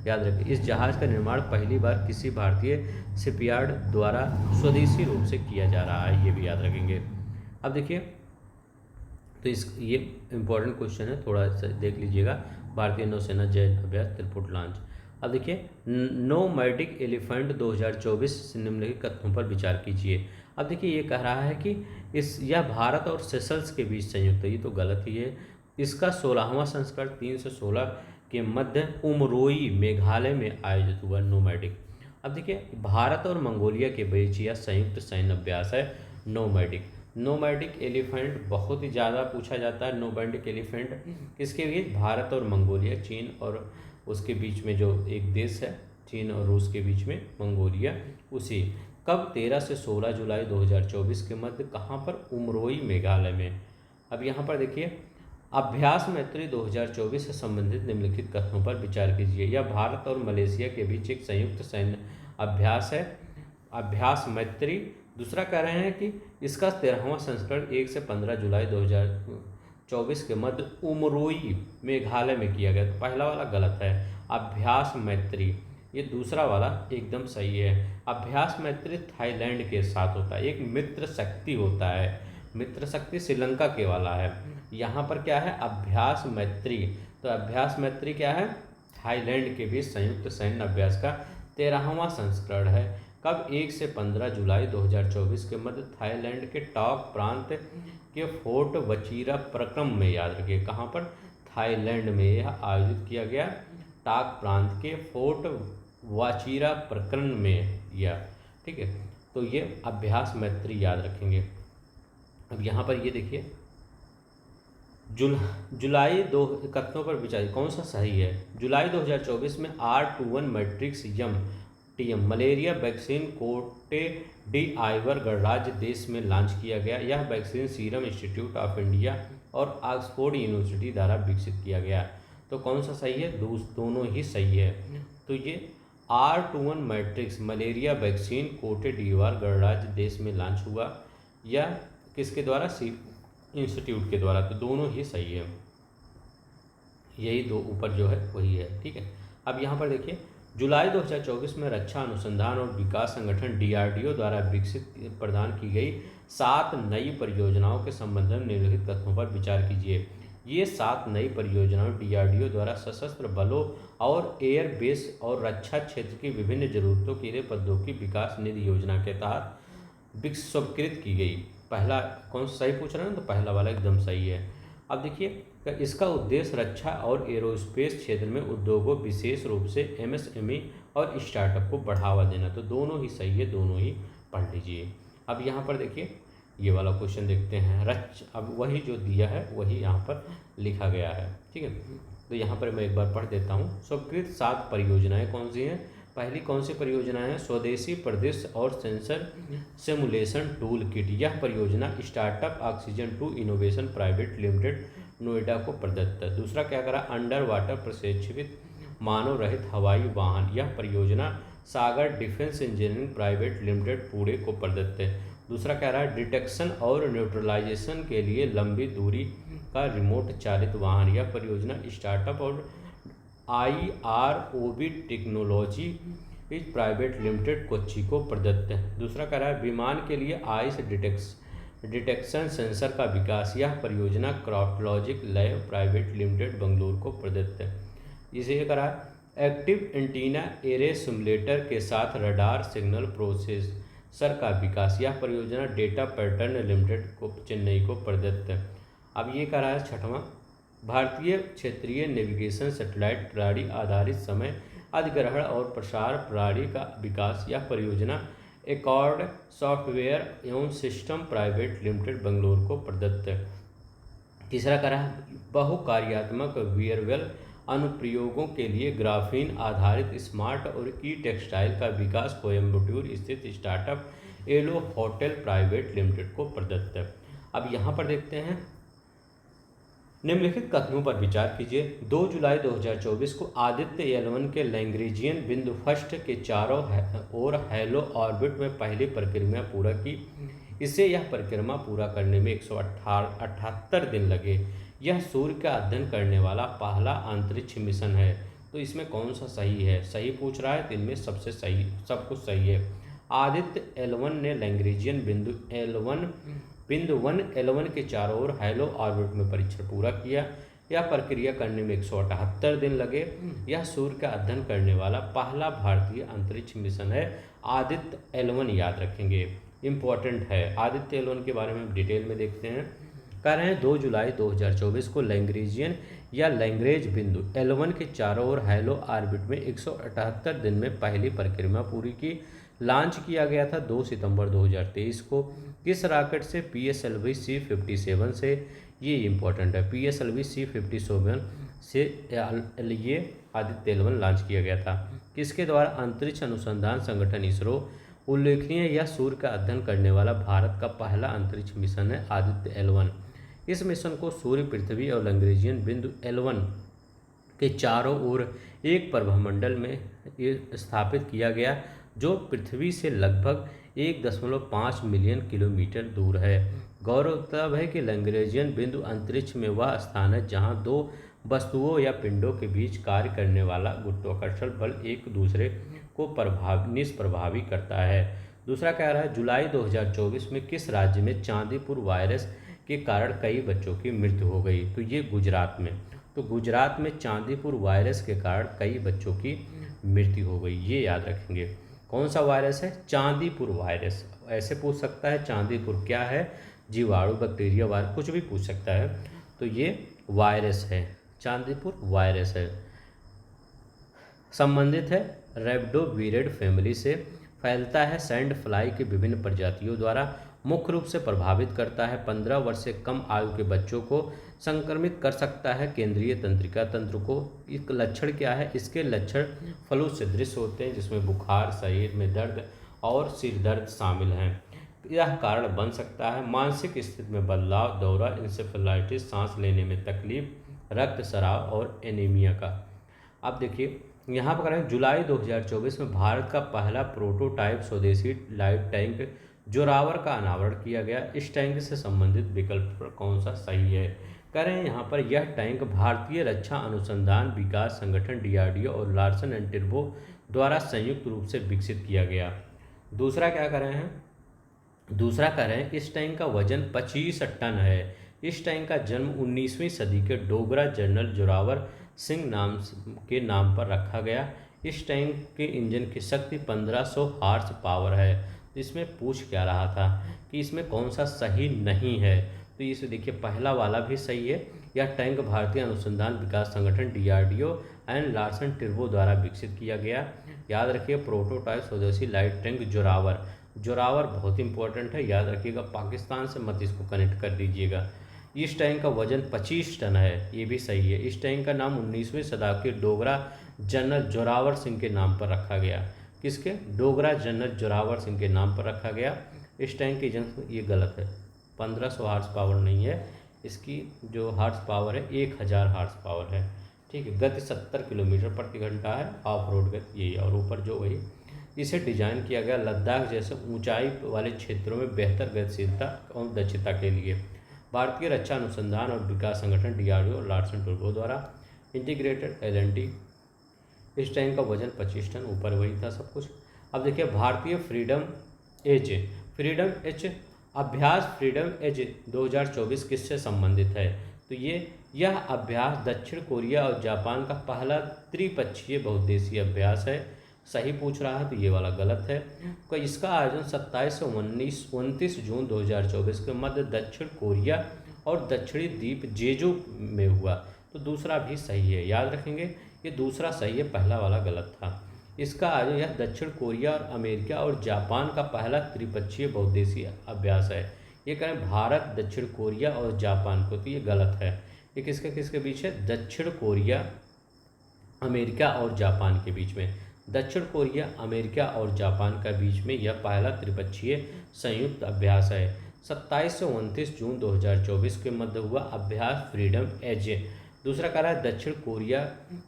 याद रखें, इस जहाज़ का निर्माण पहली बार किसी भारतीय शिपयार्ड द्वारा स्वदेशी रूप से किया जा रहा है, ये भी याद रखेंगे। अब देखिए, तो ये इम्पोर्टेंट क्वेश्चन है, थोड़ा सा देख लीजिएगा। भारतीय नौसेना जय अभ्यास त्रिपुट लॉन्च। अब देखिए, नोमैडिक एलिफेंट 2024 निम्नलिखित कथनों पर विचार कीजिए। अब देखिए, ये कह रहा है कि यह भारत और सेशल्स के बीच संयुक्त है, ये तो गलत ही है। इसका 16वां संस्करण 3 से 16 के मध्य उमरोई मेघालय में आयोजित हुआ नोमैडिक। अब देखिए, भारत और मंगोलिया के बीच यह संयुक्त सैन्य अभ्यास है नोमैडिक। नोमैडिक एलिफेंट बहुत ही ज़्यादा पूछा जाता है। नोमैडिक एलिफेंट किसके बीच? भारत और मंगोलिया, चीन और उसके बीच में जो एक देश है, चीन और रूस के बीच में मंगोलिया, उसी। कब? 13 से 16 जुलाई 2024 के मध्य। कहाँ पर? उमरोई मेघालय में। अब यहाँ पर देखिए, अभ्यास मैत्री 2024 से संबंधित निम्नलिखित कथनों पर विचार कीजिए। यह भारत और मलेशिया के बीच एक संयुक्त सैन्य अभ्यास है, अभ्यास मैत्री। दूसरा कह रहे हैं कि इसका 13वां संस्करण 1 से 15 जुलाई 2024 के मध्य उमरोई मेघालय में किया गया। तो पहला वाला गलत है, अभ्यास मैत्री। ये दूसरा वाला एकदम सही है। अभ्यास मैत्री थाईलैंड के साथ होता है, एक मित्र शक्ति होता है। मित्र शक्ति श्रीलंका के वाला है। यहाँ पर क्या है? अभ्यास मैत्री। तो अभ्यास मैत्री क्या है? थाईलैंड के बीच संयुक्त सैन्य अभ्यास का 13वां संस्करण है। कब? 1 से 15 जुलाई 2024 के मध्य थाईलैंड के टॉक प्रांत के फोर्ट वचीरा प्रक्रम में। याद रखिए, कहाँ पर? थाईलैंड में यह आयोजित किया गया, टाक प्रांत के फोर्ट वाचीरा प्रकरण में यह, ठीक है। तो ये अभ्यास मैत्री याद रखेंगे। अब यहाँ पर ये देखिए, जुलाई 2 कथनों पर विचार कौन सा सही है? जुलाई 2024 में R21 matrix TM malaria vaccine कोटे डी आइवर गणराज्य देश में लॉन्च किया गया। यह vaccine serum institute of India और ऑक्सफोर्ड यूनिवर्सिटी द्वारा विकसित किया गया। तो कौन सा सही है? दोनों ही सही है। तो ये R21 मैट्रिक्स मलेरिया वैक्सीन कोटे डीआर गणराज्य देश में लॉन्च हुआ, या किसके द्वारा? इंस्टीट्यूट के द्वारा। तो दोनों ही सही है, यही दो ऊपर जो है वही है, ठीक है। अब यहाँ पर देखिए, जुलाई 2024 में रक्षा अनुसंधान और विकास संगठन DRDO द्वारा विकसित प्रदान की गई 7 नई परियोजनाओं के संबंध में निम्नलिखित कथनों पर विचार कीजिए। ये 7 नई परियोजनाएं DRDO द्वारा सशस्त्र बलों और एयर बेस और रक्षा क्षेत्र की विभिन्न जरूरतों के लिए प्रौद्योगिकी विकास निधि योजना के तहत स्वीकृत की गई। पहला कौन सा सही पूछ रहे हैं? तो पहला वाला एकदम सही है। अब देखिए, इसका उद्देश्य रक्षा और एरोस्पेस क्षेत्र में उद्योगों, विशेष रूप से MSME और स्टार्टअप को बढ़ावा देना। तो दोनों ही सही है, दोनों ही पढ़ लीजिए। अब यहाँ पर देखिए, ये वाला क्वेश्चन देखते हैं। अब वही जो दिया है वही यहाँ पर लिखा गया है, ठीक है। तो यहाँ पर मैं एक बार पढ़ देता हूँ। स्वीकृत 7 परियोजनाएँ कौन सी हैं? पहली कौन सी परियोजनाएं हैं? स्वदेशी परिदृश्य और सेंसर सिमुलेशन टूल किट। यह परियोजना startup oxygen 2 innovation private limited Noida को प्रदत्त है। दूसरा क्या करा? अंडर वाटर प्रशिक्षित मानव रहित हवाई वाहन। यह परियोजना Sagar defence engineering private limited Pune को प्रदत्त है। दूसरा कह रहा है डिटेक्शन और न्यूट्रलाइजेशन के लिए लंबी दूरी का रिमोट चालित वाहन। यह परियोजना स्टार्टअप और IROB technology private limited Kochi को प्रदत्त है। दूसरा कह रहा है विमान के लिए आइस डिटेक्शन सेंसर का विकास। यह परियोजना क्रॉटलॉजिक लैब प्राइवेट लिमिटेड बेंगलुरु को प्रदत्त है। इसे करा एक्टिव एंटीना एरे सिमुलेटर के साथ रडार सिग्नल प्रोसेसर का विकास। यह परियोजना डेटा पैटर्न लिमिटेड को चेन्नई को प्रदत्त है। अब ये करा है छठवां, भारतीय क्षेत्रीय नेविगेशन सैटेलाइट प्रणाली आधारित समय अधिग्रहण और प्रसार प्रणाली का विकास। यह परियोजना एकॉर्ड सॉफ्टवेयर एवं सिस्टम प्राइवेट लिमिटेड बेंगलुरु को प्रदत्त है। तीसरा करा बहुकार्यात्मक वेयरबल अनुप्रयोगों के लिए ग्राफीन आधारित स्मार्ट और ई टेक्सटाइल का विकास कोयम्बटूर स्थित स्टार्टअप एलो होटल प्राइवेट लिमिटेड को प्रदत्त है। अब यहाँ पर देखते हैं, निम्नलिखित कथनों पर विचार कीजिए। 2 जुलाई 2024 को आदित्य L1 के लैग्रेंजियन बिंदु फर्स्ट के चारों ओर हैलो ऑर्बिट में पहली परिक्रमा पूरा की। इससे यह परिक्रमा पूरा करने में 178 दिन लगे। यह सूर्य का अध्ययन करने वाला पहला अंतरिक्ष मिशन है। तो इसमें कौन सा सही है? सही पूछ रहा है, तो इनमें सबसे सही, सब कुछ सही है। आदित्य L1 ने लैग्रेंजियन बिंदु 1 L1 के चारों ओर हैलो ऑर्बिट में परीक्षण पूरा किया। यह प्रक्रिया करने में 178 दिन लगे। यह सूर्य का अध्ययन करने वाला पहला भारतीय अंतरिक्ष मिशन है। आदित्य L1 याद रखेंगे, इम्पोर्टेंट है। आदित्य L1 के बारे में हम डिटेल में देखते हैं। कह रहे हैं 2 जुलाई 2024 को लैग्रेंजियन या लैग्रेंज बिंदु L1 के चारों ओर हैलो ऑर्बिट में 178 दिन में पहली परिक्रमा पूरी की। लॉन्च किया गया था 2 सितंबर 2023 को। किस रॉकेट से? PSLV C57 से। ये इंपॉर्टेंट है, PSLV C57 से ये आदित्य L1 लॉन्च किया गया था। किसके द्वारा? अंतरिक्ष अनुसंधान संगठन इसरो। उल्लेखनीय यह सूर्य का अध्ययन करने वाला भारत का पहला अंतरिक्ष मिशन है आदित्य L1। इस मिशन को सूर्य, पृथ्वी और लैग्रेंजियन बिंदु L1 के चारों ओर एक प्रभामंडल में स्थापित किया गया, जो पृथ्वी से लगभग 1.5 मिलियन किलोमीटर दूर है। गौरतलब है कि लैग्रेंजियन बिंदु अंतरिक्ष में वह स्थान है जहां दो वस्तुओं या पिंडों के बीच कार्य करने वाला गुरुत्वाकर्षण बल एक दूसरे को निष्प्रभावी करता है। दूसरा कह रहा है, जुलाई 2024 में किस राज्य में चांदीपुर वायरस के कारण कई बच्चों की मृत्यु हो गई? तो ये गुजरात में। तो गुजरात में चांदीपुर वायरस के कारण कई बच्चों की मृत्यु हो गई, ये याद रखेंगे। कौन सा वायरस है? चांदीपुर वायरस। ऐसे पूछ सकता है, चांदीपुर क्या है? जीवाणु, बैक्टीरिया, वायरस, कुछ भी पूछ सकता है। तो ये वायरस है, चांदीपुर वायरस है। संबंधित है रेब्डोविरिड फैमिली से। फैलता है सैंड फ्लाई की विभिन्न प्रजातियों द्वारा। मुख्य रूप से प्रभावित करता है 15 वर्ष से कम आयु के बच्चों को। संक्रमित कर सकता है केंद्रीय तंत्रिका तंत्र को। इसका लक्षण क्या है? इसके लक्षण फ्लू सदृश होते हैं, जिसमें बुखार, शरीर में दर्द और सिर दर्द शामिल हैं। यह कारण बन सकता है मानसिक स्थिति में बदलाव, दौरा, इंसेफेलाइटिस, सांस लेने में तकलीफ, रक्तस्राव और एनीमिया का। अब देखिए यहाँ पर करें, जुलाई 2024 में भारत का पहला प्रोटोटाइप स्वदेशी लाइट टैंक जोरावर का अनावरण किया गया। इस टैंक से संबंधित विकल्प कौन सा सही है? कह रहे हैं यहाँ पर, यह टैंक भारतीय रक्षा अनुसंधान विकास संगठन DRDO और लार्सन एंड टुब्रो द्वारा संयुक्त रूप से विकसित किया गया। दूसरा क्या कर रहे हैं? दूसरा कह रहे हैं, इस टैंक का वजन 25 टन है। इस टैंक का जन्म 19वीं सदी के डोगरा जनरल जोरावर सिंह के नाम पर रखा गया। इस टैंक के इंजन की शक्ति 1500 हॉर्स पावर है। इसमें पूछ क्या रहा था कि इसमें कौन सा सही नहीं है? तो इसे देखिए, पहला वाला भी सही है। यह टैंक भारतीय अनुसंधान विकास संगठन DRDO एंड लार्सन टुब्रो द्वारा विकसित किया गया। याद रखिए, प्रोटोटाइप स्वदेशी लाइट टैंक जोरावर। जोरावर बहुत इंपॉर्टेंट है, याद रखिएगा। पाकिस्तान से मत इसको कनेक्ट कर दीजिएगा। इस टैंक का वजन 25 टन है, ये भी सही है। इस टैंक का नाम 19वीं शताब्दी के डोगरा जनरल जोरावर सिंह के नाम पर रखा गया। किसके? डोगरा जनरल जोरावर सिंह के नाम पर रखा गया। इस टैंक की ये गलत है, 1500 हार्स पावर नहीं है। इसकी जो हार्स पावर है 1000 हार्स पावर है। ठीक है, गति 70 किलोमीटर प्रति घंटा है, ऑफ रोड गति यही। और ऊपर जो वही, इसे डिजाइन किया गया लद्दाख जैसे ऊंचाई वाले क्षेत्रों में बेहतर गतिशीलता और दक्षता के लिए। भारतीय रक्षा अनुसंधान और विकास संगठन DRDO और लार्सन टुब्रो द्वारा इंटीग्रेटेड LNT। इस टैंक का वजन 25 टन, ऊपर वही था सब कुछ। अब देखिए, भारतीय फ्रीडम एज अभ्यास फ्रीडम एज 2024 किससे संबंधित है? तो यह अभ्यास दक्षिण कोरिया और जापान का पहला त्रिपक्षीय बहुउद्देशीय अभ्यास है। सही पूछ रहा है तो ये वाला गलत है। तो इसका आयोजन 27 से 29 जून 2024 के मध्य दक्षिण कोरिया और दक्षिणी द्वीप जेजू में हुआ। तो दूसरा भी सही है, याद रखेंगे ये दूसरा सही है, पहला वाला गलत था। इसका आयोजन यह दक्षिण कोरिया और अमेरिका और जापान का पहला त्रिपक्षीय बहुउद्देशीय अभ्यास है। ये करें भारत, दक्षिण कोरिया और जापान को, तो ये गलत है। ये किसके किसके बीच है? दक्षिण कोरिया, अमेरिका और जापान के बीच में। दक्षिण कोरिया, अमेरिका और जापान के बीच में यह पहला त्रिपक्षीय संयुक्त अभ्यास है। 27 से 29 जून 2024 के मध्य हुआ अभ्यास फ्रीडम एज। दूसरा कह रहा है दक्षिण कोरिया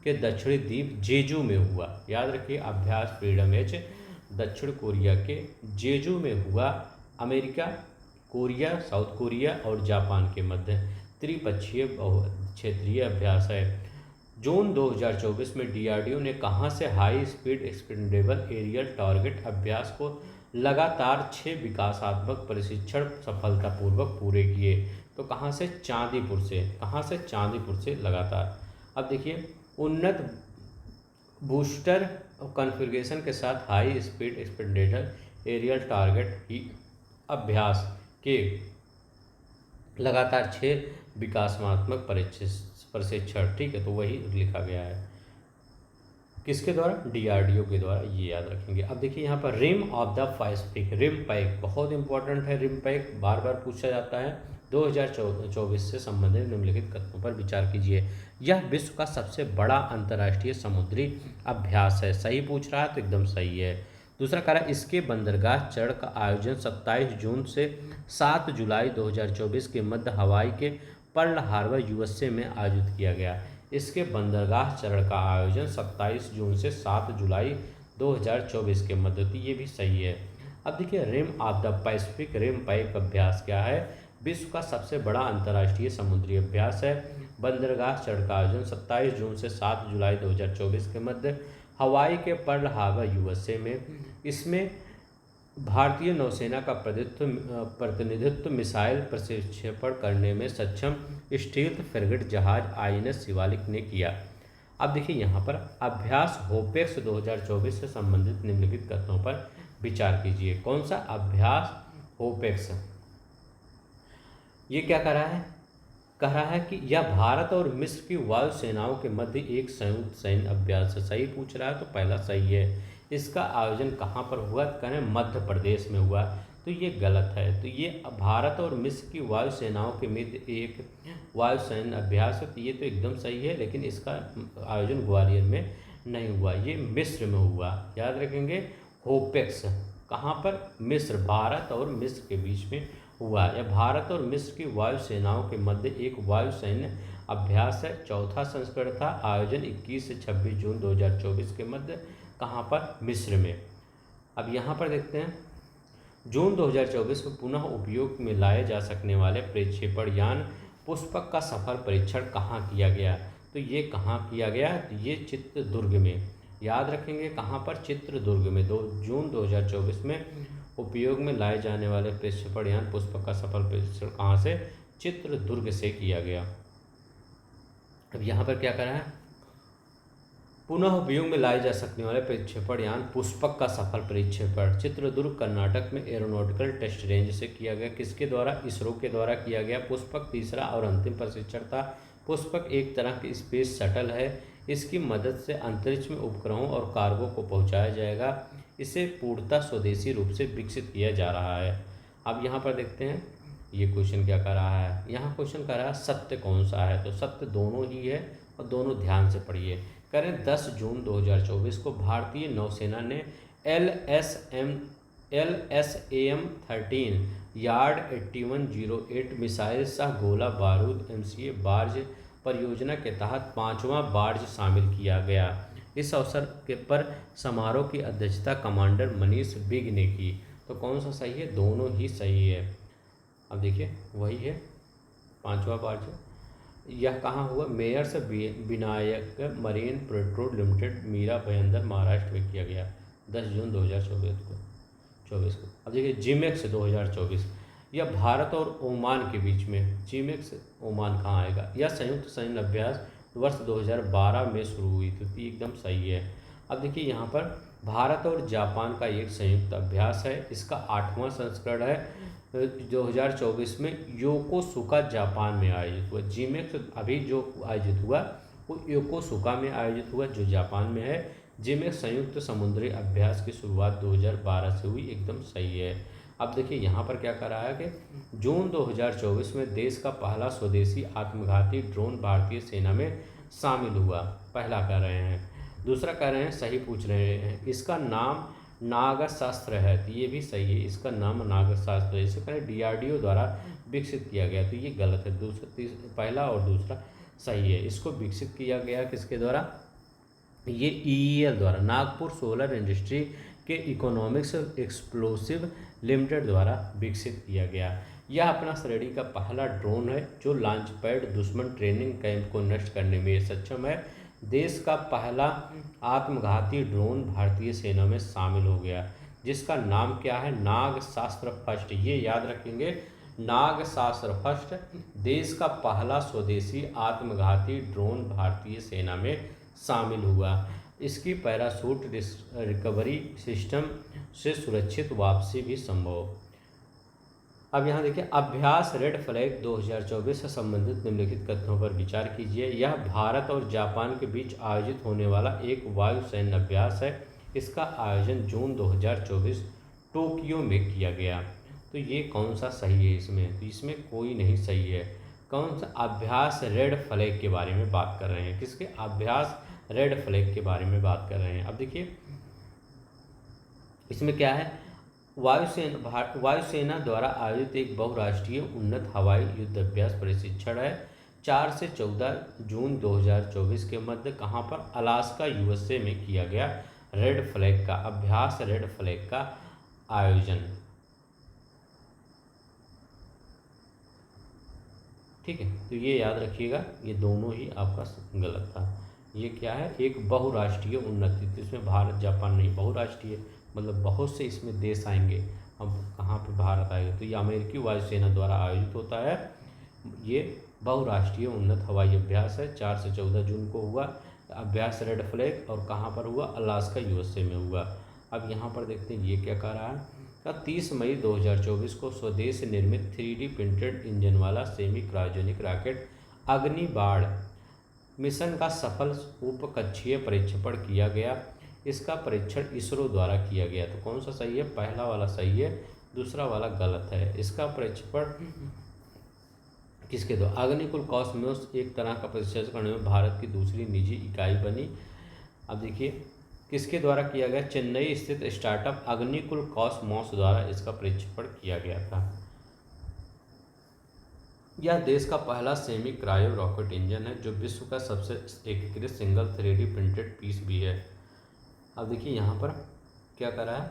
के दक्षिणी द्वीप जेजू में हुआ। याद रखिए अभ्यास फ्रीडम एज दक्षिण कोरिया के जेजू में हुआ। अमेरिका, कोरिया, साउथ कोरिया और जापान के मध्य त्रिपक्षीय क्षेत्रीय अभ्यास है। जून 2024 में डीआरडीओ ने कहां से high speed expendable aerial target Abhyas को लगातार 6 विकासात्मक प्रशिक्षण सफलतापूर्वक पूरे किए? तो कहाँ से? चांदीपुर से। कहाँ से? चांदीपुर से लगातार। अब देखिए उन्नत बूस्टर कॉन्फ़िगरेशन के साथ high speed expendable aerial target ही अभ्यास के लगातार 6 विकासात्मक प्रशिक्षण, ठीक है, तो वही लिखा गया है किसके द्वारा? डीआरडीओ के द्वारा, ये याद रखेंगे। अब देखिए यहाँ पर rim of the Pacific, RIMPAC बहुत इंपॉर्टेंट है। रिम पैक बार बार पूछा जाता है। 2024 से संबंधित निम्नलिखित कथनों पर विचार कीजिए। यह विश्व का सबसे बड़ा अंतर्राष्ट्रीय समुद्री अभ्यास है। सही पूछ रहा है तो एकदम सही है। दूसरा कह रहा है इसके बंदरगाह चढ़ का आयोजन 27 जून से 7 जुलाई 2024 के मध्य हवाई के पर्ल हार्बर यूएसए में आयोजित किया गया। इसके बंदरगाह चरण का आयोजन 27 जून से 7 जुलाई 2024 के मध्य, तो ये भी सही है। अब देखिए rim of the Pacific, RIMPAC अभ्यास क्या है? विश्व का सबसे बड़ा अंतर्राष्ट्रीय समुद्री अभ्यास है। बंदरगाह चढ़ का आयोजन 27 जून से 7 जुलाई 2024 के मध्य हवाई के पर्ल हार्बर यूएसए में। इसमें भारतीय नौसेना का प्रतिनिधित्व मिसाइल प्रक्षेपण करने में सक्षम स्टील्थ फ्रिगेट जहाज आईएनएस शिवालिक ने किया। अब देखिए यहाँ पर अभ्यास होपेक्स 2024 से संबंधित निम्नलिखित कथनों पर विचार कीजिए। कौन सा अभ्यास होपेक्स? ये क्या कर रहा है? कह रहा है कि यह भारत और मिस्र की वायु सेनाओं के मध्य एक संयुक्त सैन्य अभ्यास है। सही पूछ रहा है तो पहला सही है। इसका आयोजन कहाँ पर हुआ? करें मध्य प्रदेश में हुआ, तो ये गलत है। तो ये भारत और मिस्र की वायु सेनाओं के मध्य एक वायु सैन्य अभ्यास है, तो ये तो एकदम सही है। लेकिन इसका आयोजन ग्वालियर में नहीं हुआ, ये मिस्र में हुआ। याद रखेंगे होपेक्स कहाँ पर? मिस्र, भारत और मिस्र के बीच में हुआ। यह भारत और मिस्र की वायु सेनाओं के मध्य एक वायु सैन्य अभ्यास है। चौथा संस्करण था। आयोजन 21 से 26 जून 2024 के मध्य कहाँ पर? मिस्र में। अब यहाँ पर देखते हैं जून 2024 में पुनः उपयोग में लाए जा सकने वाले प्रक्षेपण यान पुष्पक का सफल परीक्षण कहाँ किया गया? तो ये कहाँ किया गया? ये चित्रदुर्ग में। याद रखेंगे कहाँ पर? चित्रदुर्ग में। 2 जून 2024 में उपयोग में लाए जाने वाले प्रक्षेपण यान पुष्पक का सफल परीक्षण कहाँ से? चित्रदुर्ग से किया गया। अब यहाँ पर क्या करा है? पुनः उपयोग में लाए जा सकने वाले प्रक्षेपण यान पुष्पक का सफल प्रक्षेपण चित्रदुर्ग कर्नाटक में एरोनॉटिकल टेस्ट रेंज से किया गया। किसके द्वारा? इसरो के द्वारा किया गया। पुष्पक तीसरा और अंतिम प्रशिक्षण था। पुष्पक एक तरह की स्पेस शटल है। इसकी मदद से अंतरिक्ष में उपग्रहों और कार्गो को पहुंचाया जाएगा। इसे पूर्णतः स्वदेशी रूप से विकसित किया जा रहा है। अब यहाँ पर देखते हैं ये क्वेश्चन क्या कर रहा है। यहाँ क्वेश्चन कर रहा है सत्य कौन सा है? तो सत्य दोनों ही है और दोनों ध्यान से पढ़िए। करें 10 जून 2024 को भारतीय नौसेना ने LSAM 13 यार्ड 8108 मिसाइल सह गोला बारूद MCA बार्ज परियोजना के तहत 5वां बार्ज शामिल किया गया। इस अवसर के पर समारोह की अध्यक्षता कमांडर मनीष बिग ने की। तो कौन सा सही है? दोनों ही सही है। अब देखिए वही है 5वां बार्ज। यह कहाँ हुआ? मेयर से Vinayak marine petrol limited, Mira Bhayandar, Maharashtra में किया गया 10 जून 2024 को। अब देखिए जिमेक्स 2024 या भारत और ओमान के बीच में, जीमेक्स ओमान कहाँ आएगा, या संयुक्त सैन्य अभ्यास वर्ष 2012 में शुरू हुई थी, तो ये एकदम सही है। अब देखिए यहाँ पर भारत और जापान का एक संयुक्त अभ्यास है, इसका 8वां संस्करण है, 2024 में योकोसुका जापान में आयोजित हुआ। जीमेक्स अभी जो आयोजित हुआ वो योकोसुका में आयोजित हुआ जो जापान में है। जीमेक्स संयुक्त समुद्री अभ्यास की शुरुआत 2012 से हुई, एकदम सही है। अब देखिए यहाँ पर क्या कर रहा है कि जून 2024 में देश का पहला स्वदेशी आत्मघाती ड्रोन भारतीय सेना में शामिल हुआ, पहला कह रहे हैं। दूसरा कह रहे हैं, सही पूछ रहे हैं, इसका नाम नागास्त्र है, तो ये भी सही है, इसका नाम नागास्त्र है। इसे कहें डीआरडीओ द्वारा विकसित किया गया, तो ये गलत है। पहला और दूसरा सही है। इसको विकसित किया गया किसके द्वारा, ये ईईएल द्वारा, नागपुर सोलर इंडस्ट्री के इकोनॉमिक्स एक्सप्लोसिव लिमिटेड द्वारा विकसित किया गया। यह अपना श्रेणी का पहला ड्रोन है जो लॉन्च पैड दुश्मन ट्रेनिंग कैंप को नष्ट करने में सक्षम है। देश का पहला आत्मघाती ड्रोन भारतीय सेना में शामिल हो गया, जिसका नाम क्या है, नागशास्त्र फर्स्ट। ये याद रखेंगे, नागशास्त्र फर्स्ट देश का पहला स्वदेशी आत्मघाती ड्रोन भारतीय सेना में शामिल हुआ। इसकी पैराशूट रिकवरी सिस्टम से सुरक्षित वापसी भी संभव। अब यहाँ देखिए, अभ्यास रेड फ्लैग 2024 से संबंधित निम्नलिखित कथनों पर विचार कीजिए। यह भारत और जापान के बीच आयोजित होने वाला एक वायु सैन्य अभ्यास है। इसका आयोजन जून 2024 टोक्यो में किया गया। तो ये कौन सा सही है इसमें, तो इसमें कोई नहीं सही है। कौन सा, अभ्यास रेड फ्लैग के बारे में बात कर रहे हैं, किसके, अभ्यास रेड फ्लैग के बारे में बात कर रहे हैं। अब देखिए इसमें क्या है, वायुसेना द्वारा आयोजित एक बहुराष्ट्रीय उन्नत हवाई युद्ध अभ्यास प्रशिक्षण है। 4 से 14 जून 2024 के मध्य कहाँ पर, अलास्का यूएसए में किया गया रेड फ्लैग का अभ्यास, रेड फ्लैग का आयोजन। ठीक है, तो ये याद रखिएगा, ये दोनों ही आपका गलत था। ये क्या है, एक बहुराष्ट्रीय उन्नति, तो इसमें भारत जापान नहीं, बहुराष्ट्रीय मतलब बहुत से इसमें देश आएंगे। अब कहाँ पे भारत आएगा, तो ये अमेरिकी वायुसेना द्वारा आयोजित होता है। ये बहुराष्ट्रीय उन्नत हवाई अभ्यास है, 4 से 14 जून को हुआ अभ्यास रेड फ्लैग, और कहाँ पर हुआ, अलास्का यूएसए में हुआ। अब यहाँ पर देखते हैं ये क्या कह रहा है, 30 मई 2024 को स्वदेश निर्मित 3D प्रिंटेड इंजन वाला सेमी क्रायोजेनिक रॉकेट अग्निबाण मिशन का सफल उपकक्षीय परीक्षण किया गया। इसका परीक्षण इसरो द्वारा किया गया। तो कौन सा सही है, पहला वाला सही है, दूसरा वाला गलत है। इसका परीक्षण किसके द्वारा, अग्निकुल कॉस्मोस एक तरह का परीक्षण करने में भारत की दूसरी निजी इकाई बनी। अब देखिए किसके द्वारा किया गया, चेन्नई स्थित स्टार्टअप अग्निकुल कॉस्मोस द्वारा इसका परीक्षण किया गया था। यह देश का पहला सेमी क्रायो रॉकेट इंजन है जो विश्व का सबसे एकीकृत सिंगल 3D प्रिंटेड पीस भी है। अब देखिए यहाँ पर क्या कर रहा है,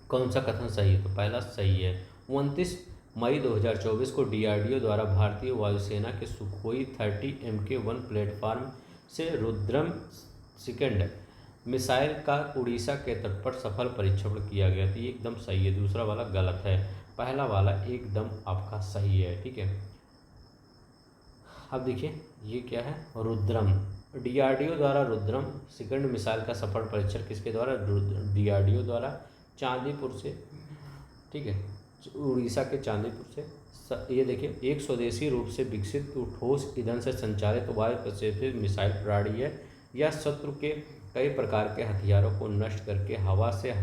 कौन सा कथन सही है, तो पहला सही है। 29 मई 2024 को डीआरडीओ द्वारा भारतीय वायुसेना के सुखोई 30 MK1 प्लेटफॉर्म से रुद्रम सेकंड मिसाइल का उड़ीसा के तट पर सफल परीक्षण किया गया। तो ये एकदम सही है, दूसरा वाला गलत है, पहला वाला एकदम आपका सही है। ठीक है, अब देखिए ये क्या है, रुद्रम, डीआरडीओ द्वारा रुद्रम सेकंड मिसाइल का सफल परीक्षण किसके द्वारा, डीआरडीओ द्वारा चांदीपुर से, ठीक है, उड़ीसा के चांदीपुर से। ये देखिए एक स्वदेशी रूप से विकसित ठोस ईंधन से संचालित वायु प्रक्षेपित मिसाइल प्रणाली है। यह शत्रु के कई प्रकार के हथियारों को नष्ट करके हवा से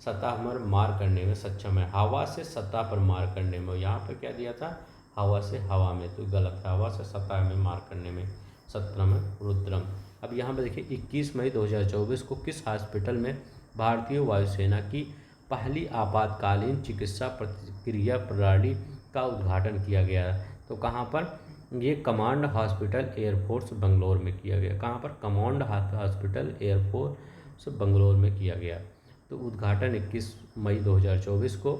सतह पर मार करने में सक्षम है। हवा से सतह पर मार करने में, यहाँ पर क्या दिया था, हवा से हवा में, तो गलत है, हवा से सतह में मार करने में। 17 में रुद्रम। अब यहाँ पर देखिए 21 मई 2024 को किस हॉस्पिटल में भारतीय वायुसेना की पहली आपातकालीन चिकित्सा प्रतिक्रिया प्रणाली का उद्घाटन किया गया, तो कहाँ पर, ये कमांड हॉस्पिटल एयरफोर्स बंगलोर में किया गया। कहाँ पर, कमांड हॉस्पिटल एयरफोर्स बंगलोर में किया गया। तो उद्घाटन 21 मई 2024 को।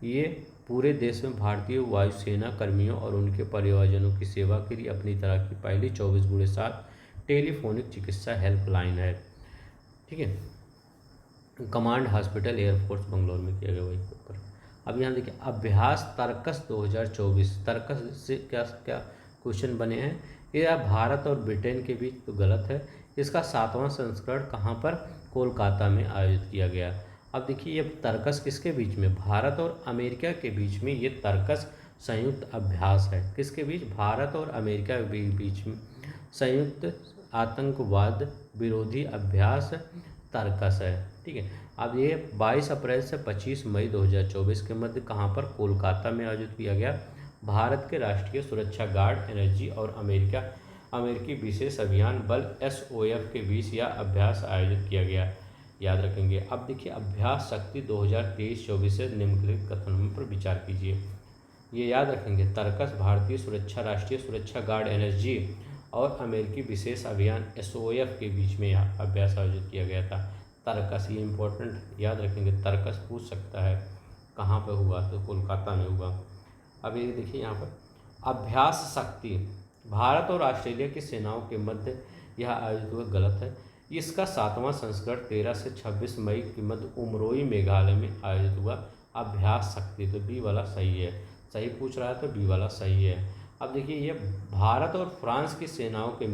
ये पूरे देश में भारतीय वायुसेना कर्मियों और उनके परिवारजनों की सेवा के लिए अपनी तरह की पहली 24/7 टेलीफोनिक चिकित्सा हेल्पलाइन है। ठीक है, कमांड हॉस्पिटल एयरफोर्स बंगलोर में किया गया वही पर। अब यहाँ देखिए अभ्यास तर्कस 2024, तर्कस से क्या क्या क्वेश्चन बने हैं। ये भारत और ब्रिटेन के बीच तो गलत है। इसका 7वां संस्करण कहाँ पर, कोलकाता में आयोजित किया गया। अब देखिए ये तर्कस किसके बीच में, भारत और अमेरिका के बीच में ये तर्कस संयुक्त अभ्यास है। किसके बीच, भारत और अमेरिका के बीच में संयुक्त आतंकवाद विरोधी अभ्यास तर्कस है। ठीक है। अब ये 22 अप्रैल से 25 मई 2024 के मध्य कहाँ पर, कोलकाता में आयोजित किया गया। भारत के राष्ट्रीय सुरक्षा गार्ड एनर्जी और अमेरिकी विशेष अभियान बल SOF के बीच यह अभ्यास आयोजित किया गया, याद रखेंगे। अब देखिए अभ्यास शक्ति 2023-24 से निम्नलिखित कथनों पर विचार कीजिए। ये याद रखेंगे, तर्कस भारतीय सुरक्षा राष्ट्रीय सुरक्षा गार्ड एनर्जी और अमेरिकी विशेष अभियान SOF के बीच में यह अभ्यास आयोजित किया गया था। तर्कस, ये इम्पोर्टेंट याद रखेंगे, तर्कस पूछ सकता है कहाँ पर हुआ, तो कोलकाता में हुआ। अब ये देखिए यहाँ पर अभ्यास शक्ति भारत और ऑस्ट्रेलिया की सेनाओं के मध्य यह आयोजित हुआ, गलत है। इसका 7वां संस्करण 13 से 26 मई के मध्य उमरोई मेघालय में आयोजित हुआ। अभ्यास शक्ति, तो बी वाला सही है, सही पूछ रहा है तो बी वाला सही है। अब देखिए ये भारत और फ्रांस की सेनाओं के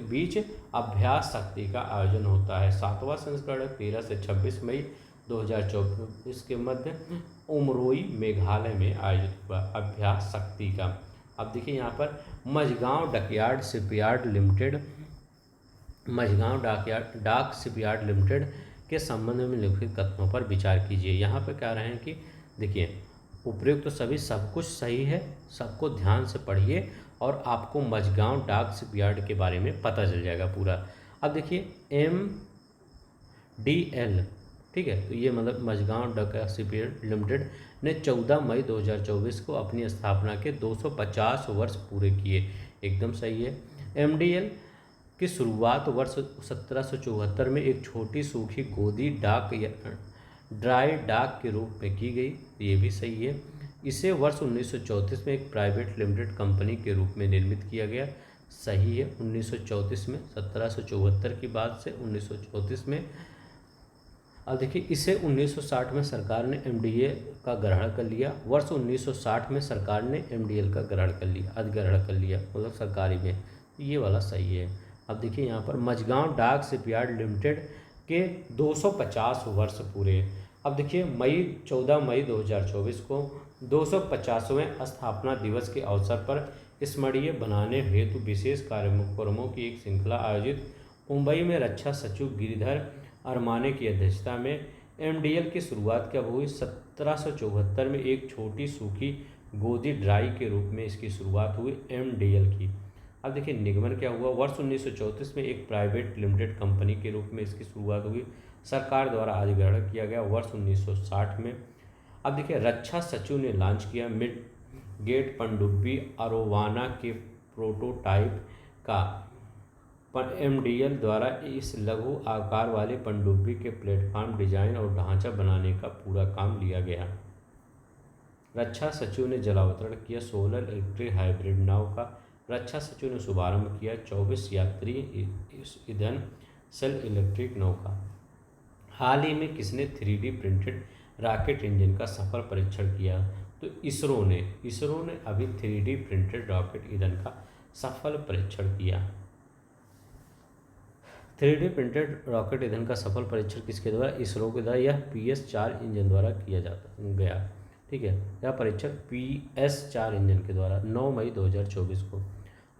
बीच अभ्यास शक्ति का आयोजन होता है। 7वां संस्करण 13 से 26 मई 2024 के मध्य उमरोई मेघालय में आयोजित हुआ अभ्यास शक्ति का। अब देखिए यहाँ पर Mazagon dockyard shipyard limited, Mazagon dock shipyard limited के संबंध में लिखित कथनों पर विचार कीजिए। यहाँ पर कह रहे हैं कि देखिए उपयुक्त तो सभी सब कुछ सही है, सबको ध्यान से पढ़िए और आपको मझगांव डाक शिपयार्ड के बारे में पता चल जाएगा पूरा। अब देखिए MDL, ठीक है, तो ये मतलब मझगांव डाक शिपयार्ड लिमिटेड ने 14 मई 2024 को अपनी स्थापना के 250 वर्ष पूरे किए, एकदम सही है। MDL की शुरुआत वर्ष 1774 में एक छोटी सूखी गोदी ड्राई डाक के रूप में की गई, ये भी सही है। इसे वर्ष 1934 में एक प्राइवेट लिमिटेड कंपनी के रूप में निर्मित किया गया, सही है। 1934 में, 1774 की बात से 1934 में। अब देखिए इसे 1960 में सरकार ने MDA का ग्रहण कर लिया। वर्ष 1960 में सरकार ने MDL का ग्रहण कर लिया, अधिग्रहण कर लिया, मतलब सरकारी में, ये वाला सही है। अब देखिए यहाँ पर मझगांव डाक शिपयार्ड लिमिटेड के 250 वर्ष पूरे। अब देखिए 14 मई 2024 को 250वें स्थापना दिवस के अवसर पर स्मरणीय बनाने हेतु विशेष कार्यक्रमों की एक श्रृंखला आयोजित मुंबई में रक्षा सचिव गिरिधर अरमाने की अध्यक्षता में। MDL की शुरुआत कब हुई, 1774 में एक छोटी सूखी गोदी ड्राई के रूप में इसकी शुरुआत हुई MDL की। अब देखिए निगमन क्या हुआ, वर्ष 1934 में एक प्राइवेट लिमिटेड कंपनी के रूप में इसकी शुरुआत हुई, सरकार द्वारा अधिग्रहण किया गया वर्ष 1960 में। अब देखिए रक्षा सचिव ने लॉन्च किया मिड गेट पनडुब्बी अरोवाना के प्रोटोटाइप का। MDL द्वारा इस लघु आकार वाले पनडुब्बी के प्लेटफॉर्म डिजाइन और ढांचा बनाने का पूरा काम लिया गया। रक्षा सचिव ने जलावतरण किया सोलर इलेक्ट्रिक हाइब्रिड नाव का। रक्षा सचिव ने शुभारंभ किया 24 यात्री ईंधन सेल इलेक्ट्रिक नौका। हाल ही में किसने 3D प्रिंटेड रॉकेट इंजन का सफल परीक्षण किया, तो इसरो ने अभी 3D प्रिंटेड रॉकेट ईंधन का सफल परीक्षण किया। 3D प्रिंटेड रॉकेट ईंधन का सफल परीक्षण किसके द्वारा, इसरो के द्वारा। यह PS4 इंजन द्वारा किया जाता गया, ठीक है। यह परीक्षण PS4 इंजन के द्वारा 9 मई 2024 को।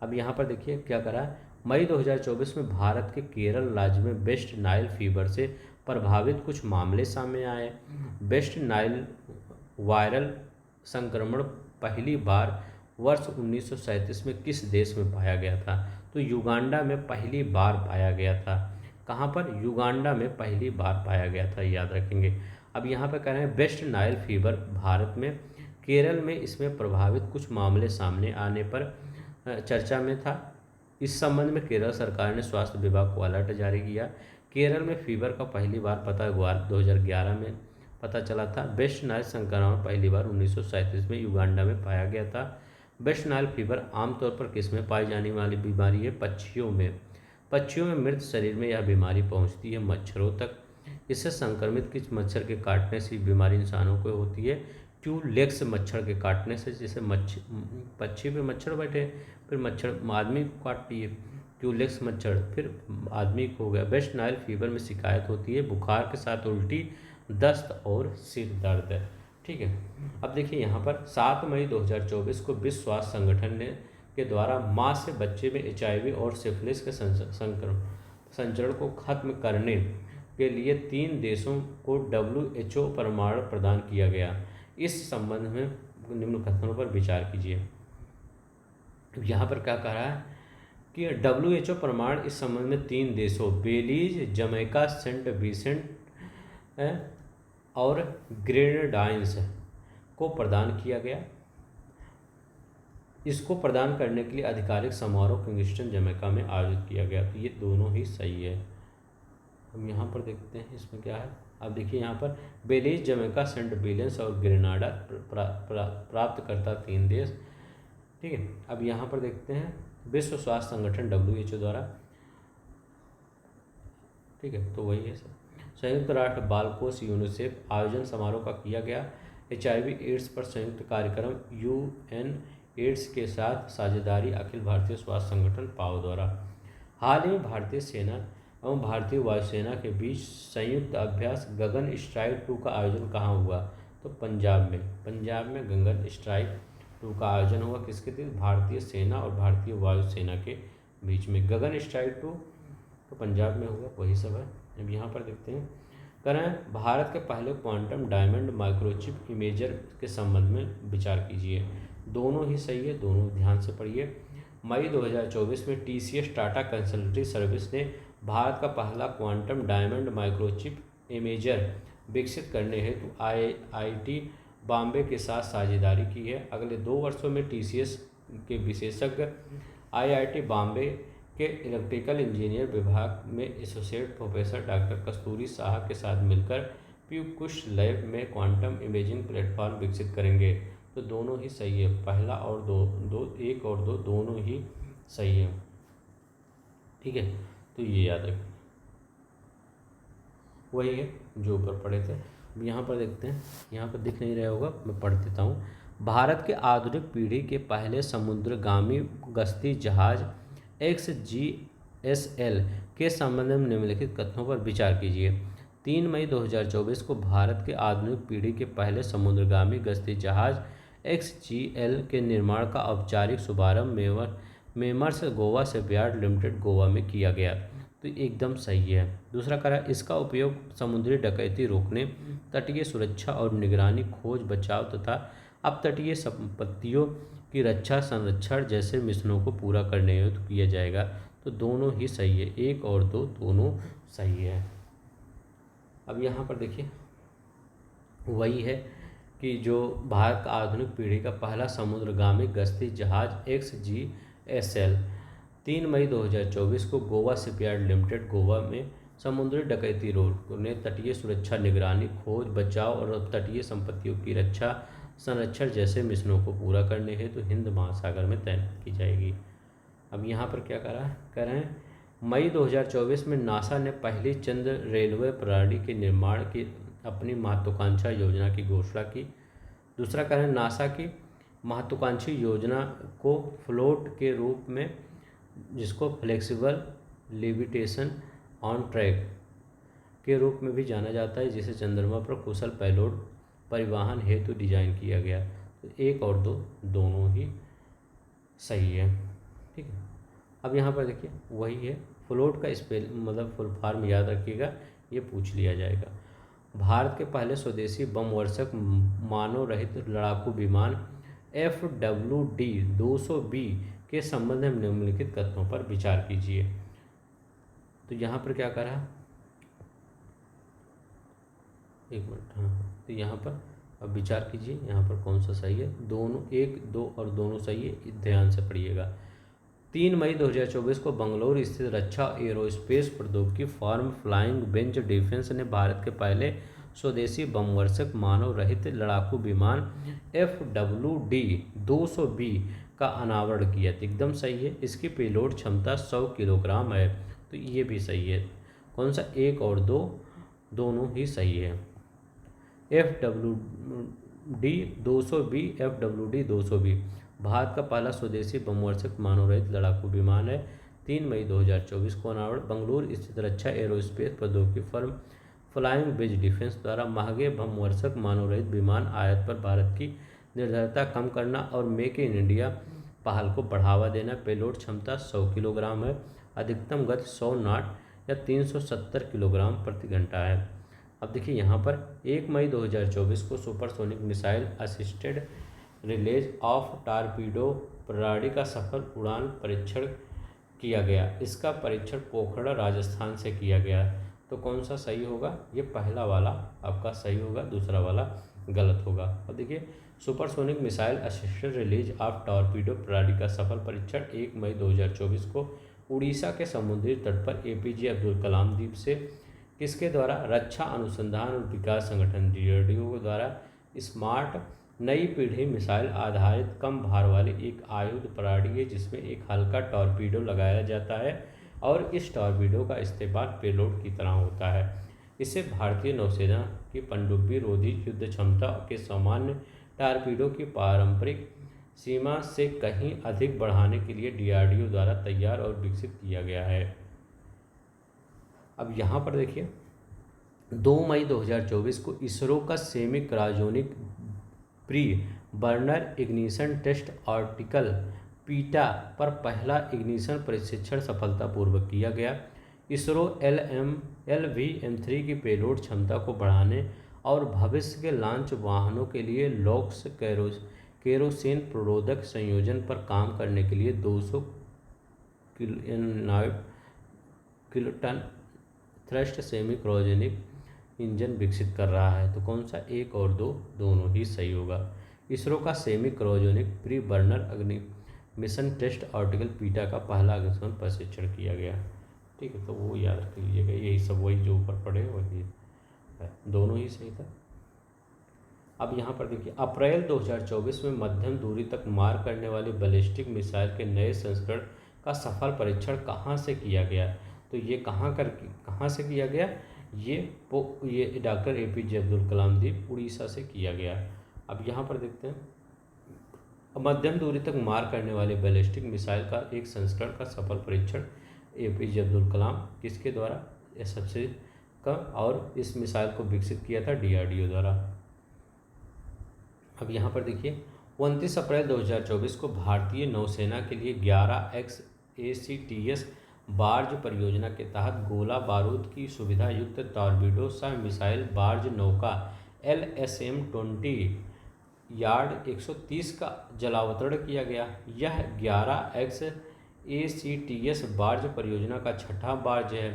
अब यहाँ पर देखिए क्या करा है, मई 2024 में भारत के केरल राज्य में वेस्ट नाइल फीवर से प्रभावित कुछ मामले सामने आए। वेस्ट नाइल वायरल संक्रमण पहली बार वर्ष 1937 में किस देश में पाया गया था, तो युगांडा में पहली बार पाया गया था। कहाँ पर, युगांडा में पहली बार पाया गया था, याद रखेंगे। अब यहाँ पर कह रहे हैं वेस्ट नाइल फीवर भारत में, केरल में इसमें प्रभावित कुछ मामले सामने आने पर चर्चा में था। इस संबंध में केरल सरकार ने स्वास्थ्य विभाग को अलर्ट जारी किया। केरल में फीवर का पहली बार पता 2011 में पता चला था। वेस्ट नाइल संक्रमण पहली बार 1937 में युगांडा में पाया गया था। वेस्ट नाइल फीवर आमतौर पर किस में पाई जाने वाली बीमारी है, पक्षियों में। पक्षियों में मृत शरीर में यह बीमारी पहुंचती है मच्छरों तक। इससे संक्रमित किस मच्छर के काटने से बीमारी इंसानों को होती है? क्यूलेक्स मच्छर के काटने से। जैसे पक्षी पे मच्छर बैठे, फिर मच्छर आदमी को काट लिए, क्यूलेक्स मच्छर, फिर आदमी को हो गया। वेस्ट नाइल फीवर में शिकायत होती है बुखार के साथ उल्टी, दस्त और सिर दर्द। ठीक है। अब देखिए यहाँ पर 7 मई 2024 को विश्व स्वास्थ्य संगठन ने के द्वारा माँ से बच्चे में HIV और सिफिलिस के संचरण को खत्म करने के लिए 3 देशों को WHO प्रमाण प्रदान किया गया। इस संबंध में निम्न कथनों पर विचार कीजिए। यहाँ पर क्या कह रहा है कि WHO प्रमाण इस संबंध में 3 देशों बेलीज, जमैका, सेंट विंसेंट और ग्रेनेडाइंस को प्रदान किया गया। इसको प्रदान करने के लिए आधिकारिक समारोह किंगस्टन, जमैका में आयोजित किया गया। तो ये दोनों ही सही है। हम यहाँ पर देखते हैं इसमें क्या है। अब देखिए यहाँ पर बेलीज, जमैका, सेंट विंसेंट और ग्रेनाडा प्राप्त करता 3 देश। ठीक है। अब यहाँ पर देखते हैं विश्व स्वास्थ्य संगठन WHO द्वारा। ठीक है, तो वही है सर। संयुक्त राष्ट्र बाल कोष यूनिसेफ आयोजन समारोह का किया गया। HIV एड्स पर संयुक्त कार्यक्रम UN एड्स के साथ साझेदारी अखिल भारतीय स्वास्थ्य संगठन पाओ द्वारा। हाल ही में भारतीय सेना एवं भारतीय वायुसेना के बीच संयुक्त अभ्यास गगन स्ट्राइक 2 का आयोजन कहाँ हुआ? तो पंजाब में गगन स्ट्राइक 2 का आयोजन हुआ। किसके तहत? भारतीय सेना और भारतीय वायुसेना के बीच में। गगन स्ट्राइक 2 तो पंजाब में हुआ, वही सब है। अब यहाँ पर देखते हैं करें भारत के पहले क्वांटम डायमंड माइक्रोचिप इमेजर के संबंध में विचार कीजिए। दोनों ही सही है, दोनों ध्यान से पढ़िए। मई 2024 में TCS टाटा कंसल्टेंसी सर्विस ने भारत का पहला क्वांटम डायमंड माइक्रोचिप इमेजर विकसित करने हेतु IIT बॉम्बे के साथ साझेदारी की है। अगले 2 वर्षों में TCS के विशेषज्ञ IIT बॉम्बे के इलेक्ट्रिकल इंजीनियर विभाग में एसोसिएट प्रोफेसर डॉक्टर कस्तूरी शाह के साथ मिलकर पीयूष लैब में क्वांटम इमेजिंग प्लेटफॉर्म विकसित करेंगे। तो दोनों ही सही है, पहला और एक और दो दोनों ही सही है। ठीक है, तो ये याद रखिए, वही है जो ऊपर पढ़े थे। यहाँ पर देखते हैं, यहाँ पर दिख नहीं रहा होगा, मैं पढ़ देता हूँ। भारत के आधुनिक पीढ़ी के पहले समुद्रगामी गश्ती जहाज XGSL के संबंध में निम्नलिखित कथनों पर विचार कीजिए। 3 मई 2024 को भारत के आधुनिक पीढ़ी के पहले समुद्रगामी गश्ती जहाज XGL के निर्माण का औपचारिक शुभारंभ मेमर्स गोवा शिपयार्ड लिमिटेड गोवा में किया गया। तो एकदम सही है। दूसरा कह रहा है इसका उपयोग समुद्री डकैती रोकने, तटीय सुरक्षा और निगरानी, खोज बचाव तथा अपतटीय संपत्तियों की रक्षा संरक्षण जैसे मिशनों को पूरा करने हेतु किया जाएगा। तो दोनों ही सही है, 1 और 2 दोनों सही है। अब यहाँ पर देखिए वही है कि जो भारत का आधुनिक पीढ़ी का पहला समुद्रगामी गश्ती जहाज XGSL 3 मई 2024 को गोवा शिपयार्ड लिमिटेड गोवा में समुद्री डकैती रोकने, तटीय सुरक्षा, निगरानी, खोज बचाव और तटीय संपत्तियों की रक्षा संरक्षण जैसे मिशनों को पूरा करने हेतु हिंद महासागर में तैनात की जाएगी। अब यहाँ पर क्या कह रहे हैं मई 2024 में नासा ने पहली चंद्र रेलवे प्रणाली के निर्माण की अपनी महत्वाकांक्षा योजना की घोषणा की। दूसरा कह रहे हैं नासा की महत्वाकांक्षी योजना को फ्लोट के रूप में, जिसको फ्लेक्सिबल लेविटेशन ऑन ट्रैक के रूप में भी जाना जाता है, जिसे चंद्रमा पर कुशल पेलोड परिवहन हेतु डिजाइन किया गया। तो 1 और 2 दोनों ही सही है। ठीक है। अब यहाँ पर देखिए वही है, फ्लोट का स्पेल मतलब फुल फॉर्म याद रखिएगा, ये पूछ लिया जाएगा। भारत के पहले स्वदेशी बम वर्षक मानव रहित लड़ाकू विमान FWD-200B के संबंध में निम्नलिखित कथनों पर विचार कीजिए। तो यहाँ पर क्या करा, एक मिनट, हाँ, तो यहाँ पर अब विचार कीजिए, यहाँ पर कौन सा सही है। दोनों 1, 2 और दोनों सही है, ध्यान से पढ़िएगा। 3 मई 2024 को बंगलुरु स्थित रक्षा एरोस्पेस प्रौद्योगिकी फर्म फ्लाइंग बेंच डिफेंस ने भारत के पहले स्वदेशी बमवर्षक मानव रहित लड़ाकू विमान FWD-200B का अनावरण किया। तो एकदम सही है। इसकी पेलोड क्षमता 100 किलोग्राम है। तो ये भी सही है। कौन सा, 1 और 2 दोनों ही सही है। FWD 200B FWD 200B Bharat का पहला स्वदेशी बमवर्षक मानवरहित लड़ाकू विमान है। 3 मई 2024 को अनावरण। बंगलुरु स्थित रक्षा एरोस्पेस प्रौद्योगिकी फर्म फ्लाइंग ब्रिज डिफेंस द्वारा महंगे बमवर्षक मानवरहित विमान आयात पर भारत की निर्भरता कम करना और मेक इन इंडिया पहल को बढ़ावा देना। पेलोड क्षमता 100 किलोग्राम है। अधिकतम गति 100 नॉट या 370 किलोग्राम प्रति घंटा है। अब देखिए यहाँ पर 1 मई 2024 को supersonic missile assisted release of torpedo प्रणाली का सफल उड़ान परीक्षण किया गया। इसका परीक्षण पोखरा राजस्थान से किया गया। तो कौन सा सही होगा? ये पहला वाला आपका सही होगा, दूसरा वाला गलत होगा। अब देखिए supersonic missile assisted release of torpedo प्रणाली का सफल परीक्षण 1 मई 2024 को उड़ीसा के समुद्री तट पर APJ अब्दुल कलाम द्वीप से किसके द्वारा? रक्षा अनुसंधान और विकास संगठन DRDO द्वारा स्मार्ट नई पीढ़ी मिसाइल आधारित कम भार वाली एक आयुध प्रणाली है जिसमें एक हल्का टॉर्पीडो लगाया जाता है और इस टॉर्पीडो का इस्तेमाल पेलोड की तरह होता है। इसे भारतीय नौसेना की पनडुब्बी रोधी युद्ध क्षमता के सामान्य टॉर्पीडो की पारंपरिक सीमा से कहीं अधिक बढ़ाने के लिए DRDO द्वारा तैयार और विकसित किया गया है। अब यहाँ पर देखिए 2 मई 2024 को इसरो का semi cryogenic pre burner ignition test ऑर्टिकल पीटा पर पहला इग्निशन प्रशिक्षण सफलतापूर्वक किया गया। इसरो LVM-3 की पेलोड क्षमता को बढ़ाने और भविष्य के लॉन्च वाहनों के लिए लॉक्स केरोसिन प्रोरोधक संयोजन पर काम करने के लिए 200 kiloton thrust semi cryogenic engine विकसित कर रहा है। तो कौन सा? 1 और 2 दोनों ही सही होगा। इसरो का सेमी क्रायोजेनिक प्री बर्नर अग्नि मिशन टेस्ट आर्टिकल पीटा का पहला अग्निशमन प्रशिक्षण किया गया। ठीक है, तो वो याद रख लीजिएगा। यही सब वही जो ऊपर पढ़े वही है, दोनों ही सही था। अब यहाँ पर देखिए अप्रैल 2024 में मध्यम दूरी तक मार करने वाली बैलिस्टिक मिसाइल के नए संस्करण का सफल परीक्षण कहाँ से किया गया? तो ये कहाँ से किया गया? ये डॉक्टर APJ अब्दुल कलाम द्वीप उड़ीसा से किया गया। अब यहाँ पर देखते हैं मध्यम दूरी तक मार करने वाले बैलिस्टिक मिसाइल का एक संस्करण का सफल परीक्षण APJ अब्दुल कलाम किसके द्वारा? सबसे कम, और इस मिसाइल को विकसित किया था DRDO द्वारा। अब यहाँ पर देखिए 29 अप्रैल 2024 को भारतीय नौसेना के लिए 11 XACTS बार्ज परियोजना के तहत गोला बारूद की सुविधा युक्त टॉर्पीडो सह मिसाइल बार्ज नौका LSM-20 यार्ड 130 का जलावतरण किया गया। यह 11 XACTS बार्ज परियोजना का छठा बार्ज है।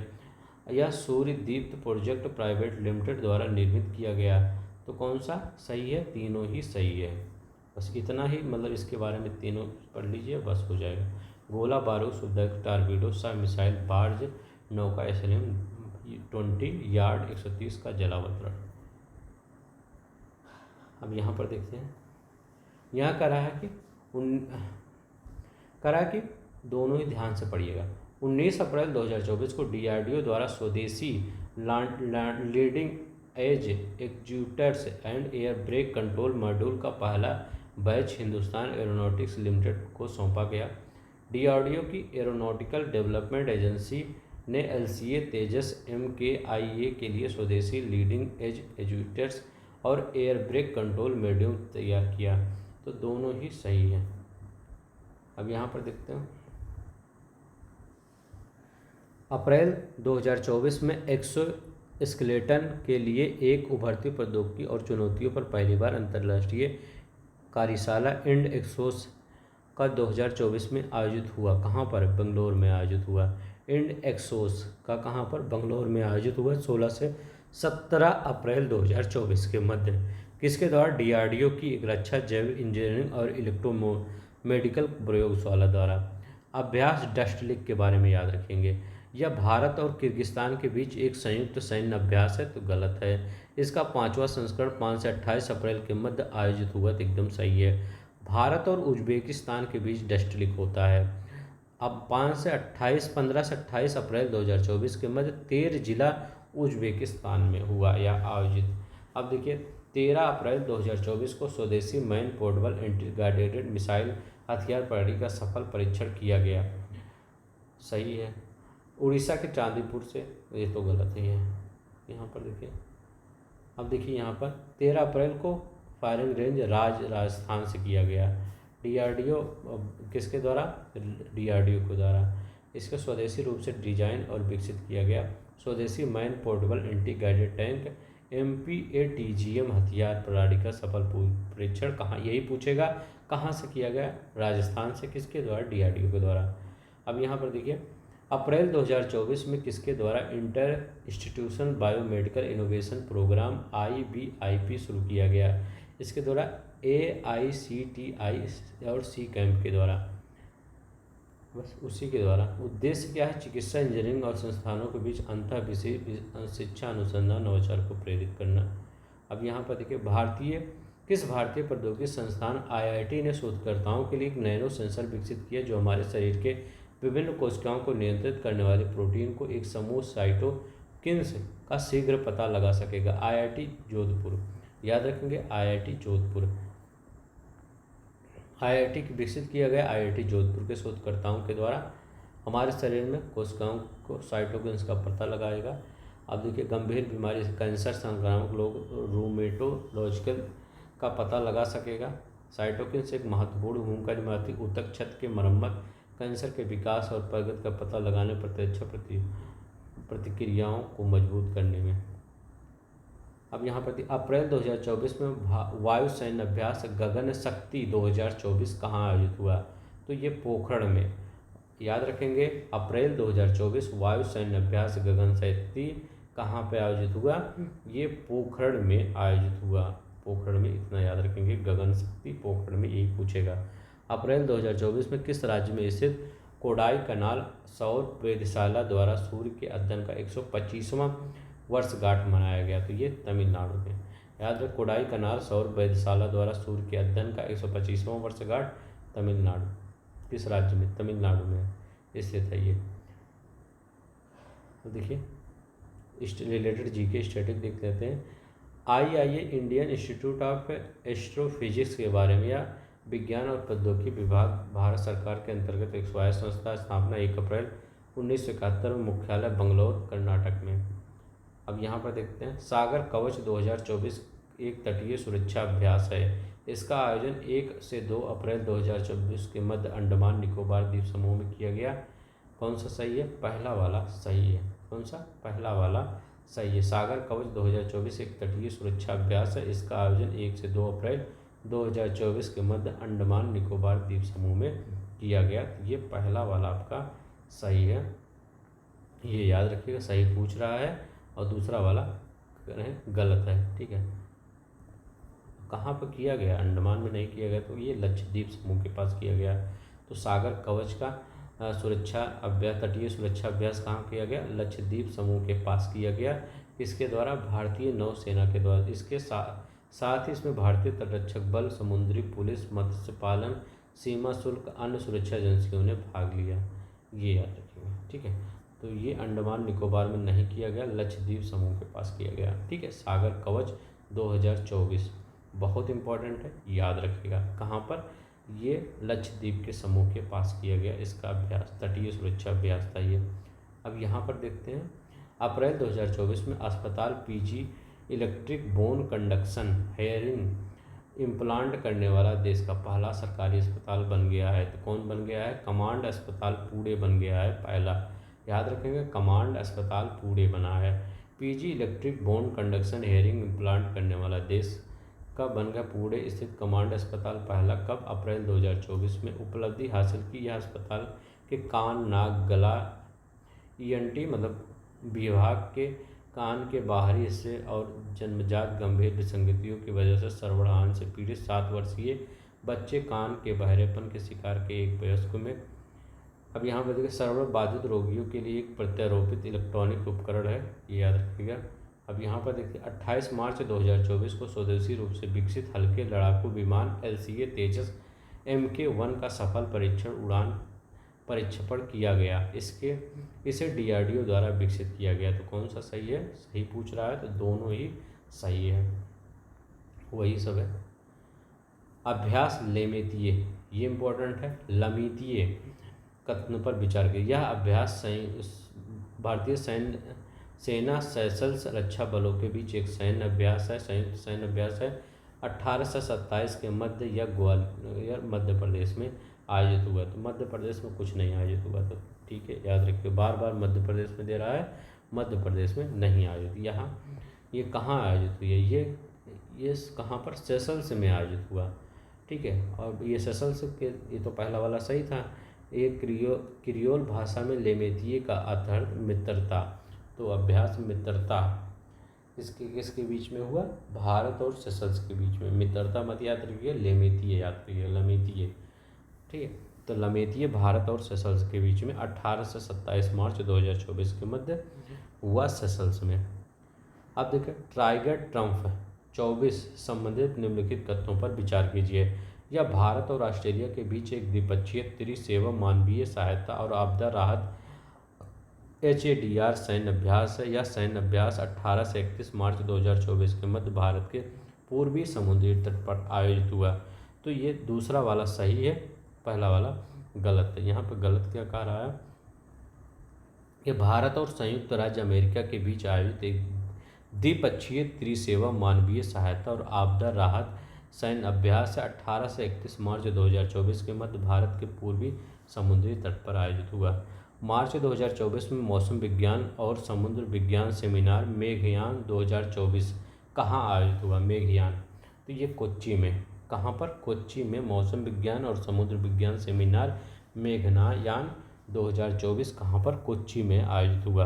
यह सूर्य दीप्त प्रोजेक्ट प्राइवेट लिमिटेड द्वारा निर्मित किया गया। तो कौन सा सही है? तीनों ही सही है। बस इतना ही, मतलब इसके बारे में तीनों पढ़ लीजिए, बस हो जाएगा। गोला बारूद सुविधा टॉर्पीडो सह मिसाइल बार्ज नौका LSM-20 यार्ड 130 का जलावतरण। अब यहाँ पर देखते हैं, यहाँ कह रहा है कि दोनों ही ध्यान से पढ़िएगा। 19 अप्रैल 2024 को DRDO द्वारा स्वदेशी leading edge actuators and air brake control module का पहला बैच हिंदुस्तान एरोनॉटिक्स लिमिटेड को सौंपा गया। DRDO की एरोनॉटिकल डेवलपमेंट एजेंसी ने LCA तेजस MKIA के लिए स्वदेशी लीडिंग एज एक्चुएटर्स और एयर ब्रेक कंट्रोल मॉड्यूल तैयार किया। तो दोनों ही सही हैं। अब यहाँ पर देखते हैं अप्रैल 2024 में एक्सोस्केलेटन के लिए एक उभरती प्रौद्योगिकी और चुनौतियों पर पहली बार अंतर्राष्ट्रीय कार्यशाला इंड एक्सोस का 2024 में आयोजित हुआ। कहाँ पर? बंगलोर में आयोजित हुआ। इंड एक्सोस का कहाँ पर? बंगलोर में आयोजित हुआ 16 से 17 अप्रैल 2024 के मध्य। किसके द्वारा? DRDO की एक रक्षा जैव इंजीनियरिंग और इलेक्ट्रोमेडिकल प्रयोगशाला द्वारा। अभ्यास डस्टलिक के बारे में याद रखेंगे। यह भारत और किर्गिस्तान के बीच एक संयुक्त सैन्य अभ्यास है। तो गलत है। इसका 5वां संस्करण 5 से 28 अप्रैल के मध्य आयोजित हुआ। तो एकदम सही है। भारत और उज्बेकिस्तान के बीच डस्टलिक होता है। अब 15 से 28 अप्रैल 2024 के मध्य 13 जिला उज्बेकिस्तान में हुआ या आयोजित। अब देखिए 13 अप्रैल 2024 को स्वदेशी man portable anti guided missile हथियार प्रणाली का सफल परीक्षण किया गया। सही है। उड़ीसा के चांदीपुर से, ये तो गलत ही है। यहाँ पर देखिए, अब देखिए यहाँ पर 13 अप्रैल को फायरिंग रेंज राजस्थान से किया गया। डीआरडीओ किसके द्वारा? डीआरडीओ के द्वारा। इसका स्वदेशी रूप से डिजाइन और विकसित किया गया स्वदेशी man portable anti guided tank MPATGM हथियार प्रणाली का सफल परीक्षण कहाँ, यही पूछेगा कहाँ से किया गया? राजस्थान से। किसके द्वारा? डीआरडीओ के द्वारा। अब यहाँ पर देखिए अप्रैल 2024 में किसके द्वारा inter institution biomedical innovation programme IBIP शुरू किया गया? इसके द्वारा AICTI और सी कैंप के द्वारा, बस उसी के द्वारा। उद्देश्य क्या है? चिकित्सा इंजीनियरिंग और संस्थानों के बीच अंतर विषय शिक्षा अनुसंधान नवाचार को प्रेरित करना। अब यहाँ पर देखिए किस भारतीय प्रौद्योगिकी संस्थान IIT ने शोधकर्ताओं के लिए एक नैनो सेंसर विकसित किया जो हमारे शरीर के विभिन्न कोशिकाओं को नियंत्रित करने वाले प्रोटीन को एक समूह साइटोकिन्स का शीघ्र पता लगा सकेगा? IIT जोधपुर। याद रखेंगे IIT जोधपुर। IIT विकसित किया गया IIT जोधपुर के शोधकर्ताओं के द्वारा हमारे शरीर में कोशिकाओं को साइटोकिन्स का पता लगाएगा। अब देखिए गंभीर बीमारी कैंसर संक्रामक लोग रूमेटोलॉजिकल का पता लगा सकेगा। साइटोकिन्स एक महत्वपूर्ण भूमिका निभाती ऊतक छत के मरम्मत, कैंसर के विकास और प्रगति का पता लगाने, प्रत्यक्ष प्रतिक्रियाओं को मजबूत करने में। अब यहाँ पर अप्रैल 2024 में वायु सैन्य अभ्यास गगन शक्ति 2024 कहाँ आयोजित हुआ? तो ये पोखरण में। याद रखेंगे अप्रैल 2024 वायु सैन्य अभ्यास गगन शक्ति कहाँ पे आयोजित हुआ? ये पोखरण में आयोजित हुआ। पोखरण में, इतना याद रखेंगे, गगन शक्ति पोखरण में, यही पूछेगा। अप्रैल 2024 में किस राज्य में स्थित कोडाई कनाल सौर वेधशाला द्वारा सूर्य के अध्ययन का 125वां वर्षगांठ मनाया गया? तो ये तमिलनाडु में। याद रखें कोडाई कनाल सौर वेधशाला द्वारा सूर्य के अध्ययन का 125वां वर्षगांठ तमिलनाडु। किस राज्य में? तमिलनाडु में स्थित है ये। तो देखिए रिलेटेड जीके स्टैटिक देख लेते हैं। IIA Indian institute of astrophysics के बारे में, या विज्ञान और प्रौद्योगिकी विभाग भारत सरकार के अंतर्गत एक स्वायत्त संस्था, स्थापना 1 अप्रैल 1971 में, मुख्यालय बंगलौर कर्नाटक में। अब यहाँ पर देखते हैं सागर कवच 2024 एक तटीय सुरक्षा अभ्यास है। इसका आयोजन 1 से 2 अप्रैल 2024 के मध्य अंडमान निकोबार द्वीप समूह में किया गया। कौन सा सही है? पहला वाला सही है। कौन सा? पहला वाला सही है। सागर कवच 2024 एक तटीय सुरक्षा अभ्यास है। इसका आयोजन 1 से 2 अप्रैल 2024 के मध्य अंडमान निकोबार द्वीप समूह में किया गया। ये पहला वाला आपका सही है, ये याद रखिएगा, सही पूछ रहा है। और दूसरा वाला गलत है। ठीक है, कहाँ पर किया गया? अंडमान में नहीं किया गया, तो ये लक्षद्वीप समूह के पास किया गया। तो सागर कवच का सुरक्षा अभ्यास, तटीय सुरक्षा अभ्यास कहाँ किया गया? लक्षद्वीप समूह के पास किया गया। किसके द्वारा? भारतीय नौसेना के द्वारा। इसके साथ ही इसमें भारतीय तटरक्षक बल, समुद्री पुलिस, मत्स्य पालन, सीमा शुल्क, अन्य सुरक्षा एजेंसियों ने भाग लिया। ये याद रखिएगा। ठीक है, तो ये अंडमान निकोबार में नहीं किया गया, लक्षद्वीप समूह के पास किया गया। ठीक है, सागर कवच 2024 बहुत इंपॉर्टेंट है, याद रखिएगा। कहाँ पर? ये लक्षद्वीप के समूह के पास किया गया इसका अभ्यास, तटीय सुरक्षा अभ्यास था ये। अब यहाँ पर देखते हैं अप्रैल 2024 में अस्पताल PG electric bone conduction hearing implant करने वाला देश का पहला सरकारी अस्पताल बन गया है। तो कौन बन गया है? कमांड अस्पताल पुणे बन गया है पहला। याद रखेंगे, कमांड अस्पताल पुणे बना है। PG electric bone conduction hearing implant करने वाला देश का बन गया पुणे स्थित कमांड अस्पताल पहला। कब? अप्रैल 2024 में। उपलब्धि हासिल की, यह अस्पताल के कान, नाक, गला, ENT मतलब विभाग के कान के बाहरी हिस्से और जन्मजात गंभीर विसंगतियों की वजह से सर्वहान से पीड़ित 7 वर्षीय बच्चे, कान के बहरेपन के शिकार के एक वयस्क में। अब यहाँ पर देखिए सर्वण बाधित रोगियों के लिए एक प्रत्यारोपित इलेक्ट्रॉनिक उपकरण है, ये याद रखिएगा। अब यहाँ पर देखिए 28 मार्च 2024 को स्वदेशी रूप से विकसित हल्के लड़ाकू विमान LCA तेजस MK1 का सफल परीक्षण उड़ान परीक्षण किया गया। इसे DRDO द्वारा विकसित किया गया। तो कौन सा सही है? सही पूछ रहा है, तो दोनों ही सही है, वही सब है। अभ्यास लेमेतिये, ये इम्पोर्टेंट है। लमितिये कथन पर विचार किया। यह अभ्यास भारतीय सेना सेशल्स रक्षा बलों के बीच एक सैन्य अभ्यास है, संयुक्त सैन्य अभ्यास है। 1827 के मध्य या ग्वालियर मध्य प्रदेश में आयोजित हुआ। तो मध्य प्रदेश में कुछ नहीं आयोजित हुआ, तो ठीक है, याद रखिए। बार बार मध्य प्रदेश में दे रहा है, मध्य प्रदेश में नहीं आयोजित। यहाँ ये कहाँ आयोजित हुई है? ये कहाँ पर? सेशल्स में आयोजित हुआ, ठीक है। और ये सेशल्स के, ये तो पहला वाला सही था। ये क्रियोल भाषा में लेमेतिये का अर्थ मित्रता। तो अभ्यास मित्रता किसके बीच में हुआ? भारत और सेशल्स के बीच में। मित्रता मत याद रखिए, लेमेतिये याद रखिए, लमेतिये, ठीक है। तो लमेतिये भारत और सेशल्स के बीच में 18 से 27 मार्च 2024 के मध्य हुआ, सेशल्स में। अब देखें, टाइगर ट्रम्प 24 संबंधित निम्नलिखित कथनों पर विचार कीजिए। यह भारत और ऑस्ट्रेलिया के बीच एक द्विपक्षीय त्रिसेवा मानवीय सहायता और आपदा राहत HADR सैन्य अभ्यास है। यह सैन्य अभ्यास 18 से 31 मार्च 2024 के मध्य भारत के पूर्वी समुद्री तट पर आयोजित हुआ। तो ये दूसरा वाला सही है, पहला वाला गलत है। यहाँ पर गलत क्या कह रहा है? ये भारत और संयुक्त राज्य अमेरिका के बीच आयोजित एक द्विपक्षीय त्रिसेवा मानवीय सहायता और आपदा राहत सैन्य अभ्यास 18 से 31 मार्च 2024 के मध्य भारत के पूर्वी समुद्री तट पर आयोजित हुआ। मार्च 2024 में मौसम विज्ञान और समुद्र विज्ञान सेमिनार मेघयान 2024 कहाँ आयोजित हुआ? मेघयान, तो ये कोच्चि में। कहाँ पर? कोच्चि में मौसम विज्ञान और समुद्र विज्ञान सेमिनार मेघनायान 2024 कहाँ पर? कोच्चि में आयोजित हुआ।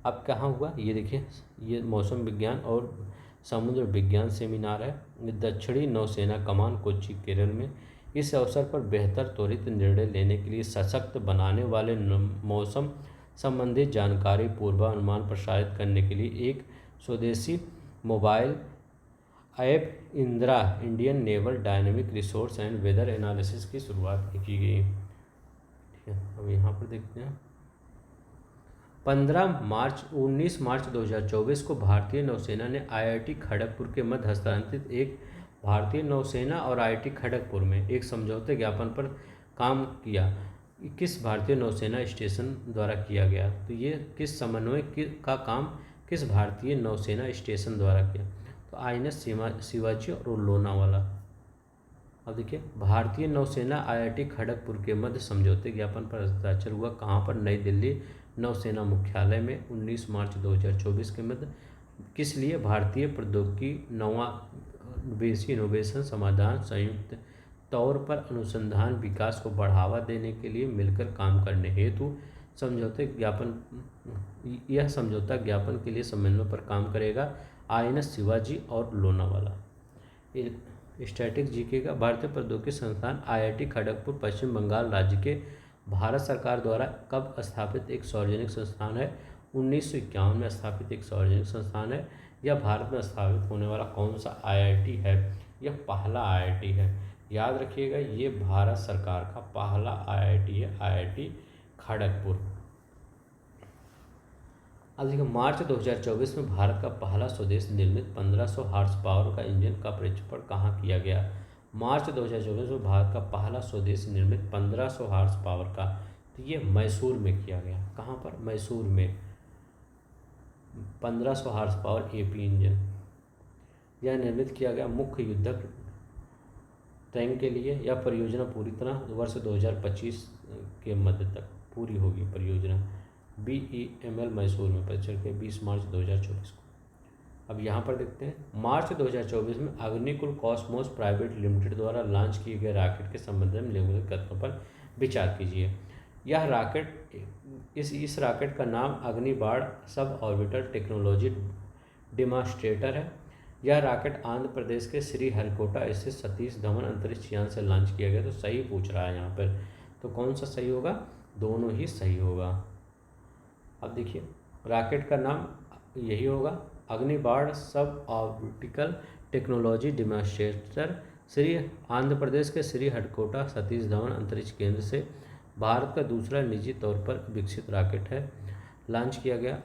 अब कहाँ हुआ? ये देखिए, ये मौसम विज्ञान और समुद्र विज्ञान सेमिनार है। दक्षिणी नौसेना कमान, कोच्चि, केरल में। इस अवसर पर बेहतर त्वरित निर्णय लेने के लिए सशक्त बनाने वाले मौसम संबंधी जानकारी पूर्वानुमान प्रसारित करने के लिए एक स्वदेशी mobile app INDRA, Indian naval dynamic resource and weather analysis की शुरुआत की गई। ठीक है, अब यहाँ पर देखते हैं। 19 मार्च 2024 को भारतीय नौसेना ने IIT खड़गपुर के मध्य हस्तांतरित एक भारतीय नौसेना और IIT खड़गपुर में एक समझौते ज्ञापन पर काम किया। किस भारतीय नौसेना स्टेशन द्वारा किया गया? तो ये किस समन्वय का काम किस भारतीय नौसेना स्टेशन द्वारा किया? तो INS शिवाजी और लोनावाला। अब देखिए, भारतीय नौसेना IIT खड़गपुर के मध्य समझौते ज्ञापन पर हस्ताक्षर हुआ। कहाँ पर? नई दिल्ली नौसेना मुख्यालय में 19 मार्च 2024 के मध्य। किस लिए? भारतीय प्रौद्योगिकी नवावेशी इनोवेशन समाधान संयुक्त तौर पर अनुसंधान विकास को बढ़ावा देने के लिए मिलकर काम करने हेतु यह समझौता ज्ञापन के लिए समन्वय पर काम करेगा। INS शिवाजी और लोनावाला। स्टैटिक जीके का, भारतीय प्रौद्योगिकी संस्थान IIT खड़गपुर पश्चिम बंगाल राज्य के भारत सरकार द्वारा कब स्थापित एक सार्वजनिक संस्थान है? 1951 में स्थापित एक सार्वजनिक संस्थान है। यह भारत में स्थापित होने वाला कौन सा IIT है? यह पहला IIT है, याद रखिएगा। ये भारत सरकार का पहला IIT है, IIT खड़गपुर। अब देखिए, मार्च 2024 में भारत का पहला स्वदेश निर्मित 1500 हॉर्स पावर का इंजन का परीक्षण कहाँ किया गया? मार्च 2024 में भारत का पहला स्वदेश निर्मित 1500 हॉर्स पावर का, तो ये मैसूर में किया गया। कहाँ पर? मैसूर में। 1500 हॉर्स पावर AP इंजन यह निर्मित किया गया मुख्य युद्धक टैंक के लिए। यह परियोजना पूरी तरह वर्ष 2025 के मध्य तक पूरी होगी। परियोजना BEML मैसूर में परीक्षण के 20 मार्च 2024 को। अब यहाँ पर देखते हैं, मार्च 2024 में अग्निकुल कॉस्मोस प्राइवेट लिमिटेड द्वारा लॉन्च किए गए रॉकेट के संबंध में निम्नलिखित कथनों पर विचार कीजिए। यह रॉकेट इस रॉकेट का नाम अग्निबाण सब ऑर्बिटल टेक्नोलॉजी डेमोन्स्ट्रेटर है। यह रॉकेट आंध्र प्रदेश के श्रीहरिकोटा स्थित सतीश धवन अंतरिक्ष यान से लॉन्च किया गया। तो सही पूछ रहा है यहाँ पर, तो कौन सा सही होगा? दोनों ही सही होगा। अब देखिए, रॉकेट का नाम यही होगा, Agnibaan sub orbital technology demonstrator, Andhra Pradesh के श्रीहरिकोटा सतीश धवन अंतरिक्ष केंद्र से भारत का दूसरा निजी तौर पर विकसित रॉकेट है, लॉन्च किया गया।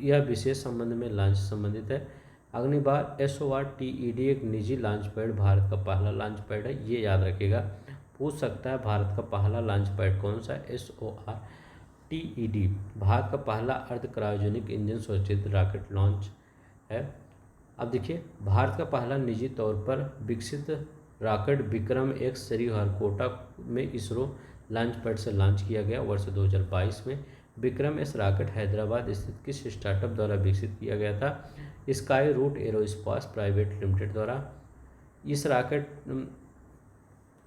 यह विशेष संबंध में लॉन्च संबंधित है। अग्निबार SORTED एक निजी लॉन्च पैड भारत का पहला लॉन्च पैड है, ये याद रखिएगा, पूछ सकता है भारत का पहला लॉन्च पैड कौन सा है, SORTED। भारत का पहला अर्ध क्रायोजेनिक इंजन संचालित रॉकेट लॉन्च है। अब देखिए, भारत का पहला निजी तौर पर विकसित रॉकेट विक्रम-1 श्रीहरिकोटा में इसरो लॉन्च पैड से लॉन्च किया गया वर्ष 2022 में। विक्रम-S रॉकेट हैदराबाद स्थित किस स्टार्टअप द्वारा विकसित किया गया था, Skyroot aerospace private limited द्वारा।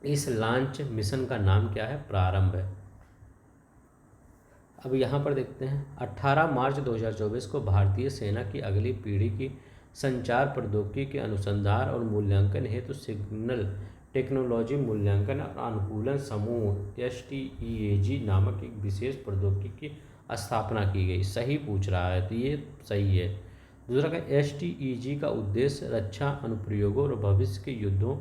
इस लॉन्च मिशन का नाम क्या है, प्रारंभ है। अब यहाँ पर देखते हैं, 18 मार्च 2024 को भारतीय सेना की अगली पीढ़ी की संचार प्रौद्योगिकी के अनुसंधान और मूल्यांकन हेतु सिग्नल टेक्नोलॉजी मूल्यांकन और अनुकूलन समूह STEAG नामक एक विशेष प्रौद्योगिकी की स्थापना की गई। सही पूछ रहा है तो ये सही है। दूसरा का STEAG का उद्देश्य रक्षा अनुप्रयोगों और भविष्य के युद्धों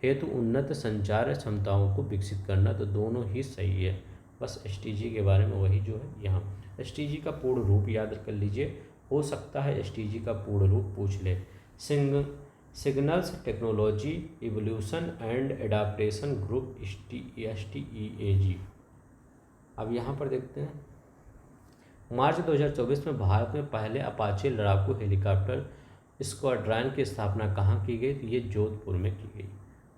हेतु उन्नत संचार क्षमताओं को विकसित करना, तो दोनों ही सही है। बस STG के बारे में वही जो है यहाँ। STG का पूर्ण रूप याद कर लीजिए, हो सकता है STG का पूर्ण रूप पूछ ले। Signals technology evolution and adaptation group, STEAG। अब यहाँ पर देखते हैं, मार्च 2024 में भारत में पहले अपाचे लड़ाकू हेलीकॉप्टर स्क्वाड्रन की स्थापना कहाँ की गई, तो ये जोधपुर में की गई।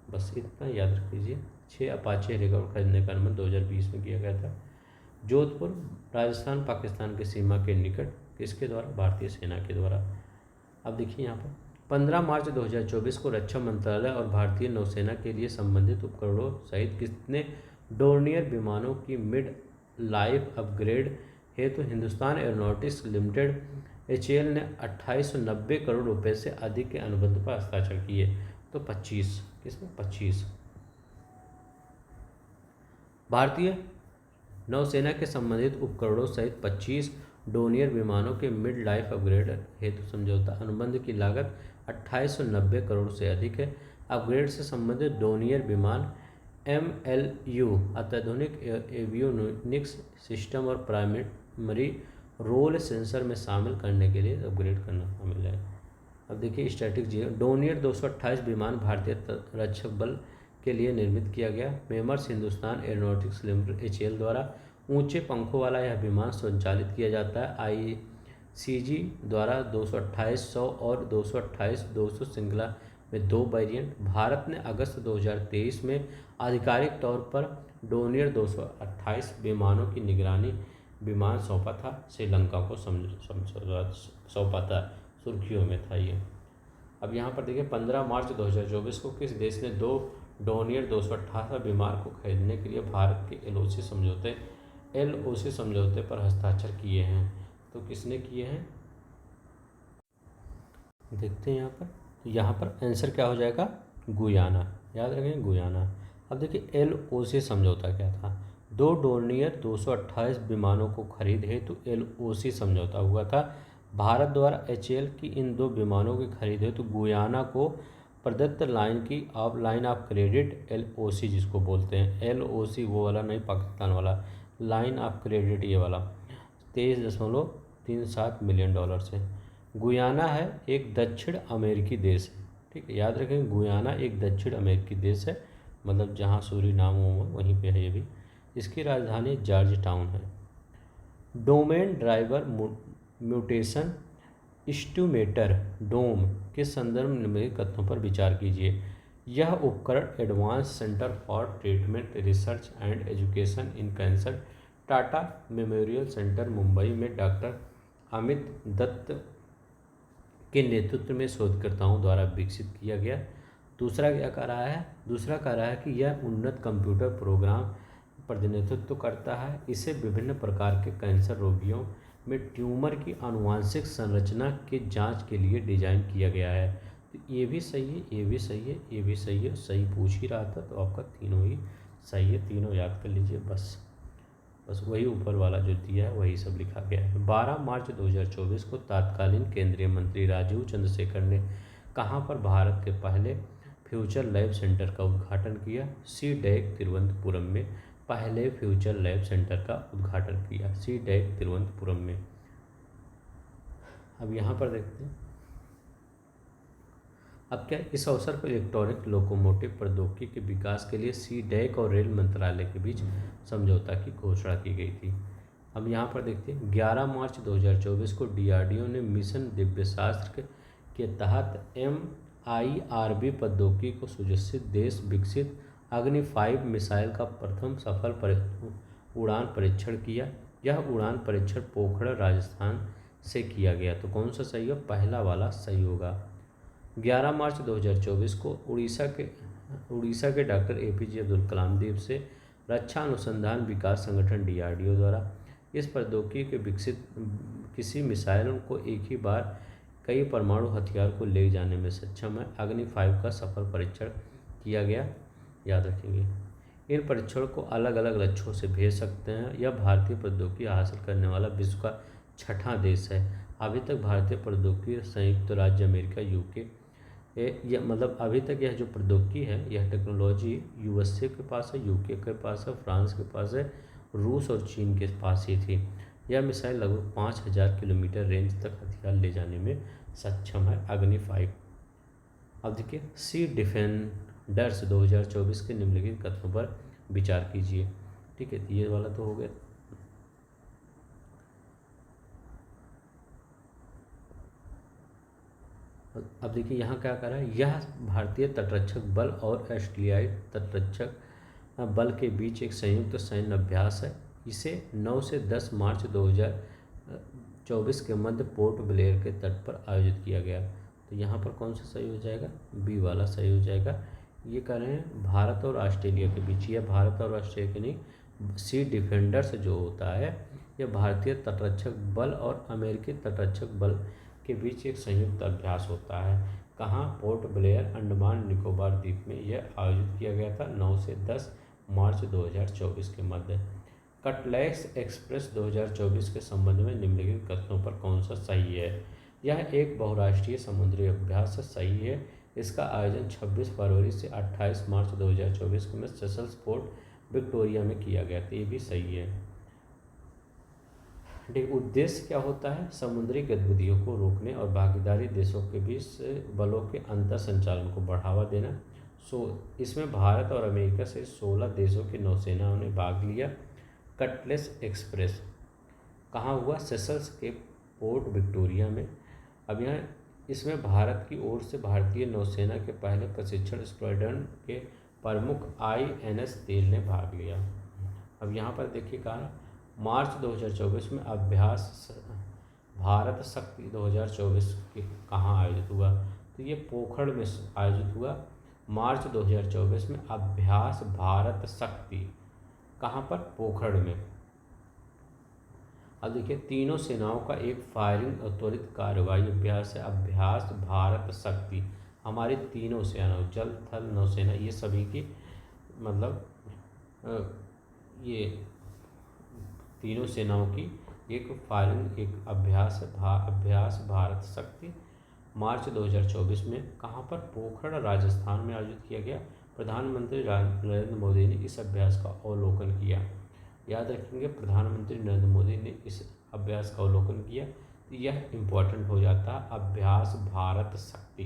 बस इतना याद रख लीजिए। 6 अपाचे हेलीकॉप्टर खरीदने का अनुबंध 2020 में किया गया था। जोधपुर राजस्थान पाकिस्तान की सीमा के निकट, किसके द्वारा, भारतीय सेना के द्वारा। अब देखिए यहाँ पर 15 मार्च 2024 को रक्षा मंत्रालय और भारतीय नौसेना के लिए संबंधित उपकरणों सहित कितने डोर्नियर विमानों की मिड लाइफ अपग्रेड हेतु हिंदुस्तान एरोनॉटिक्स लिमिटेड HAL ने 2890 करोड़ रुपए से अधिक के अनुबंध पर हस्ताक्षर किए, तो 25, किसमें 25। भारतीय नौसेना के संबंधित उपकरणों सहित 25 डोनियर विमानों के मिड लाइफ अपग्रेड हेतु समझौता अनुबंध की लागत 2890 करोड़ से अधिक है। अपग्रेड से संबंधित डोनियर विमान MLU अत्याधुनिक एवियोनिक्स सिस्टम और प्राइमरी रोल सेंसर में शामिल करने के लिए अपग्रेड करना शामिल है। अब देखिए स्ट्रैटेजिक डोनियर 228 विमान भारतीय रक्षक बल के लिए निर्मित किया गया। मेमर्स हिंदुस्तान एरोनॉटिक्स लिमिटेड HAL द्वारा ऊंचे पंखों वाला यह विमान संचालित किया जाता है। ICG द्वारा 228-100 और 228-200 श्रृंखला में 2 वेरिएंट। भारत ने अगस्त 2023 में आधिकारिक तौर पर डोनियर 228 विमानों की निगरानी विमान सौंपा था, श्रीलंका को सौंपा था, सुर्खियों में था ये। अब यहाँ पर देखिए 15 मार्च 2024 को किस देश ने 2 डोनियर 218 विमान को खरीदने के लिए भारत के LOC समझौते पर हस्ताक्षर किए हैं, तो किसने किए हैं, देखते हैं यहाँ पर। तो यहाँ पर आंसर क्या हो जाएगा, गुयाना, याद रखें गुयाना। अब देखिए LOC समझौता क्या था, 2 डोनियर 228 विमानों को खरीद हेतु LOC समझौता हुआ था। भारत द्वारा HAL की इन 2 विमानों की खरीद हेतु गुयाना को प्रदत्त लाइन ऑफ क्रेडिट LOC जिसको बोलते हैं, LOC वो वाला नहीं, पाकिस्तान वाला, लाइन ऑफ क्रेडिट ये वाला, $23.37 मिलियन से। गुयाना है एक दक्षिण अमेरिकी देश है, ठीक है, याद रखें गुयाना एक दक्षिण अमेरिकी देश है, मतलब जहाँ सूरीनाम वहीं पे है ये भी। इसकी राजधानी जॉर्ज टाउन है। डोमेन ड्राइवर म्यूटेशन एस्टिमेटर डोम के संदर्भ में निम्नलिखित कथनों पर विचार कीजिए। यह उपकरण advance centre for treatment research and education in cancer, Tata memorial centre Mumbai में डॉक्टर अमित दत्त के नेतृत्व में शोधकर्ताओं द्वारा विकसित किया गया। दूसरा क्या कह रहा है, दूसरा कह रहा है कि यह उन्नत कंप्यूटर प्रोग्राम प्रतिनिधित्व करता है। इसे विभिन्न प्रकार के कैंसर रोगियों में ट्यूमर की आनुवांशिक संरचना के जांच के लिए डिजाइन किया गया है। तो ये भी सही है, ये भी सही है, ये भी सही है, सही पूछ ही रहा था, तो आपका तीनों ही सही है, तीनों याद कर लीजिए। बस वही ऊपर वाला जो दिया है वही सब लिखा गया है। 12 मार्च 2024 को तत्कालीन केंद्रीय मंत्री राजीव चंद्रशेखर ने कहाँ पर भारत के पहले फ्यूचर लैब सेंटर का उद्घाटन किया, CDEC तिरुवनंतपुरम में। पहले फ्यूचर लैब सेंटर का उद्घाटन किया? सी डैक तिरुवनंतपुरम में। अब यहाँ पर देखते हैं, अब क्या इस अवसर पर इलेक्ट्रॉनिक लोकोमोटिव प्रौद्योगिकी के विकास के लिए सी डैक और रेल मंत्रालय के बीच समझौता की घोषणा की गई थी। अब यहाँ पर देखते हैं 11 मार्च 2024 को डीआरडीओ ने मिशन दिव्यशास्त्र के तहत MIRV प्रौद्योगिकी को सुरक्षित देश विकसित अग्नि 5 मिसाइल का प्रथम सफल उड़ान परीक्षण किया। यह उड़ान परीक्षण पोखरण राजस्थान से किया गया। तो कौन सा सही होगा? पहला वाला सही होगा। 11 मार्च 2024 को उड़ीसा के डॉक्टर APJ अब्दुल कलाम द्वीप से रक्षा अनुसंधान विकास संगठन DRDO द्वारा इस प्रौद्योगिकी के विकसित किसी मिसाइल को एक ही बार कई परमाणु हथियार को ले जाने में सक्षम है अग्नि 5 का सफल परीक्षण किया गया। याद रखेंगे, इन परीक्षणों को अलग अलग लक्ष्यों से भेज सकते हैं। यह भारतीय प्रौद्योगिकी हासिल करने वाला विश्व का 6वां देश है। अभी तक भारतीय प्रौद्योगिकी संयुक्त राज्य अमेरिका UK यह मतलब अभी तक यह जो प्रौद्योगिकी है, यह टेक्नोलॉजी USA के पास है, UK के पास है, फ्रांस के पास है, रूस और चीन के पास ही थी। यह मिसाइल लगभग 5000 किलोमीटर रेंज तक हथियार ले जाने में सक्षम है अग्नि 5। अब देखिए, सी डिफेंडर्स 2024 के निम्नलिखित कथनों पर विचार कीजिए। ठीक है, तो ये वाला तो हो गया। अब देखिए यहाँ क्या कर रहा है, यह भारतीय तटरक्षक बल और ऑस्ट्रेलियाई तटरक्षक बल के बीच एक संयुक्त सैन्य अभ्यास है। इसे 9 से 10 मार्च 2024 के मध्य पोर्ट ब्लेयर के तट पर आयोजित किया गया। तो यहाँ पर कौन सा सही हो जाएगा? बी वाला सही हो जाएगा। ये कह रहे हैं भारत और ऑस्ट्रेलिया के बीच, यह भारत और ऑस्ट्रेलिया के नहीं, सी डिफेंडर्स जो होता है यह भारतीय तटरक्षक बल और अमेरिकी तटरक्षक बल के बीच एक संयुक्त अभ्यास होता है। कहाँ? पोर्ट ब्लेयर, अंडमान निकोबार द्वीप में यह आयोजित किया गया था 9 से 10 मार्च 2024 के मध्य। कटलेस एक्सप्रेस 2024 के संबंध में निम्नलिखित कथनों पर कौन सा सही है? यह एक बहुराष्ट्रीय समुद्री अभ्यास सही है। इसका आयोजन 26 फरवरी से 28 मार्च 2024 में सेशल्स पोर्ट विक्टोरिया में किया गया था। ये भी सही है। उद्देश्य क्या होता है? समुद्री गतिविधियों को रोकने और भागीदारी देशों के बीच बलों के अंतर संचालन को बढ़ावा देना। इसमें भारत और अमेरिका से 16 देशों की नौसेनाओं ने भाग लिया। कटलेस एक्सप्रेस कहाँ हुआ? सेशल्स के पोर्ट विक्टोरिया में। अब यहाँ इसमें भारत की ओर से भारतीय नौसेना के पहले प्रशिक्षण स्क्वाड्रन के प्रमुख INS तेल ने भाग लिया। अब यहाँ पर देखिए कहा मार्च 2024 में अभ्यास भारत शक्ति 2024 के कहाँ आयोजित हुआ? तो ये पोखरण में आयोजित हुआ मार्च 2024 में। अभ्यास भारत शक्ति कहाँ पर? पोखरण में। अब देखिए, तीनों सेनाओं का एक फायरिंग और त्वरित कार्रवाई अभ्यास है। अभ्यास भारत शक्ति हमारी तीनों सेनाओं, जल थल नौसेना, ये सभी की मतलब ये तीनों सेनाओं की एक फायरिंग एक अभ्यास है। अभ्यास भारत शक्ति मार्च 2024 में कहाँ पर? पोखरण राजस्थान में आयोजित किया गया। प्रधानमंत्री नरेंद्र मोदी ने इस अभ्यास का अवलोकन किया। याद रखेंगे, प्रधानमंत्री नरेंद्र मोदी ने इस अभ्यास का अवलोकन किया। तो यह इम्पोर्टेंट हो जाता है। अभ्यास भारत शक्ति,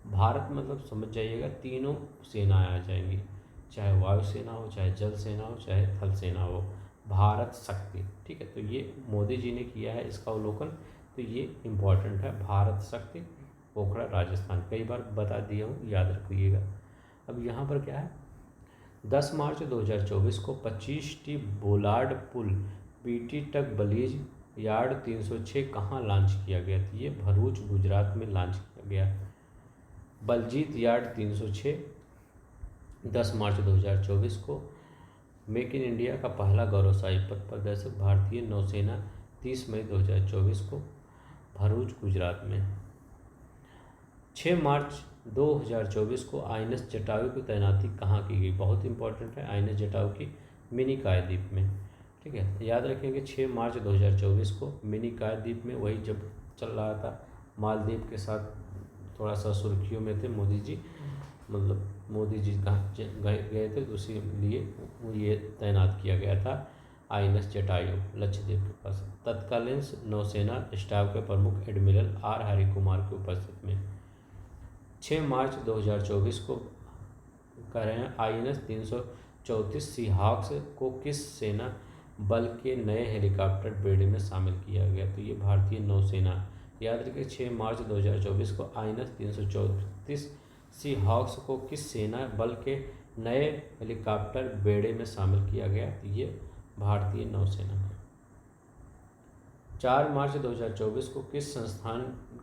भारत मतलब समझ जाइएगा तीनों सेनाएं आ जाएंगी, चाहे वायुसेना हो, चाहे जल सेना हो, चाहे थल सेना हो। भारत शक्ति, ठीक है। तो ये मोदी जी ने किया है इसका अवलोकन, तो ये इम्पोर्टेंट है। भारत शक्ति पोखरण राजस्थान, कई बार बता दिया हूँ, याद रखिएगा। अब यहाँ पर क्या है, 10 मार्च 2024 को 25T बोलार्ड पुल BT टक बलीज यार्ड 306 कहाँ लॉन्च किया गया था? ये भरूच गुजरात में लॉन्च किया गया। बलजीत यार्ड 306 10 मार्च 2024 को। मेक इन इंडिया का पहला गौरवशाली पथ प्रदर्शक भारतीय नौसेना 30 मई 2024 को भरूच गुजरात में। 6 मार्च 2024 को INS जटायु की तैनाती कहाँ की गई? बहुत इंपॉर्टेंट है, INS जटायु की मिनिकॉय द्वीप में, ठीक है। याद रखेंगे 6 मार्च 2024 को मिनिकॉय द्वीप में, वही जब चल रहा था मालदीव के साथ थोड़ा सा सुर्खियों में थे मोदी जी, मतलब मोदी जी गए थे, तो उसी लिए ये तैनात किया गया था INS जटायु लक्षद्वीप के पास। तत्कालीन नौसेना स्टाफ के प्रमुख एडमिरल R हरि कुमार की उपस्थिति में 6 मार्च 2024 को कह रहे हैं INS 334 सी हॉक्स को किस सेना बल के नए हेलीकॉप्टर बेड़े में शामिल किया गया? तो ये भारतीय नौसेना, याद रखिए 6 मार्च 2024 को INS 334 सी हॉक्स को किस सेना बल के नए हेलीकॉप्टर बेड़े में शामिल किया गया? तो ये भारतीय नौसेना है। 4 मार्च 2024 को किस संस्थान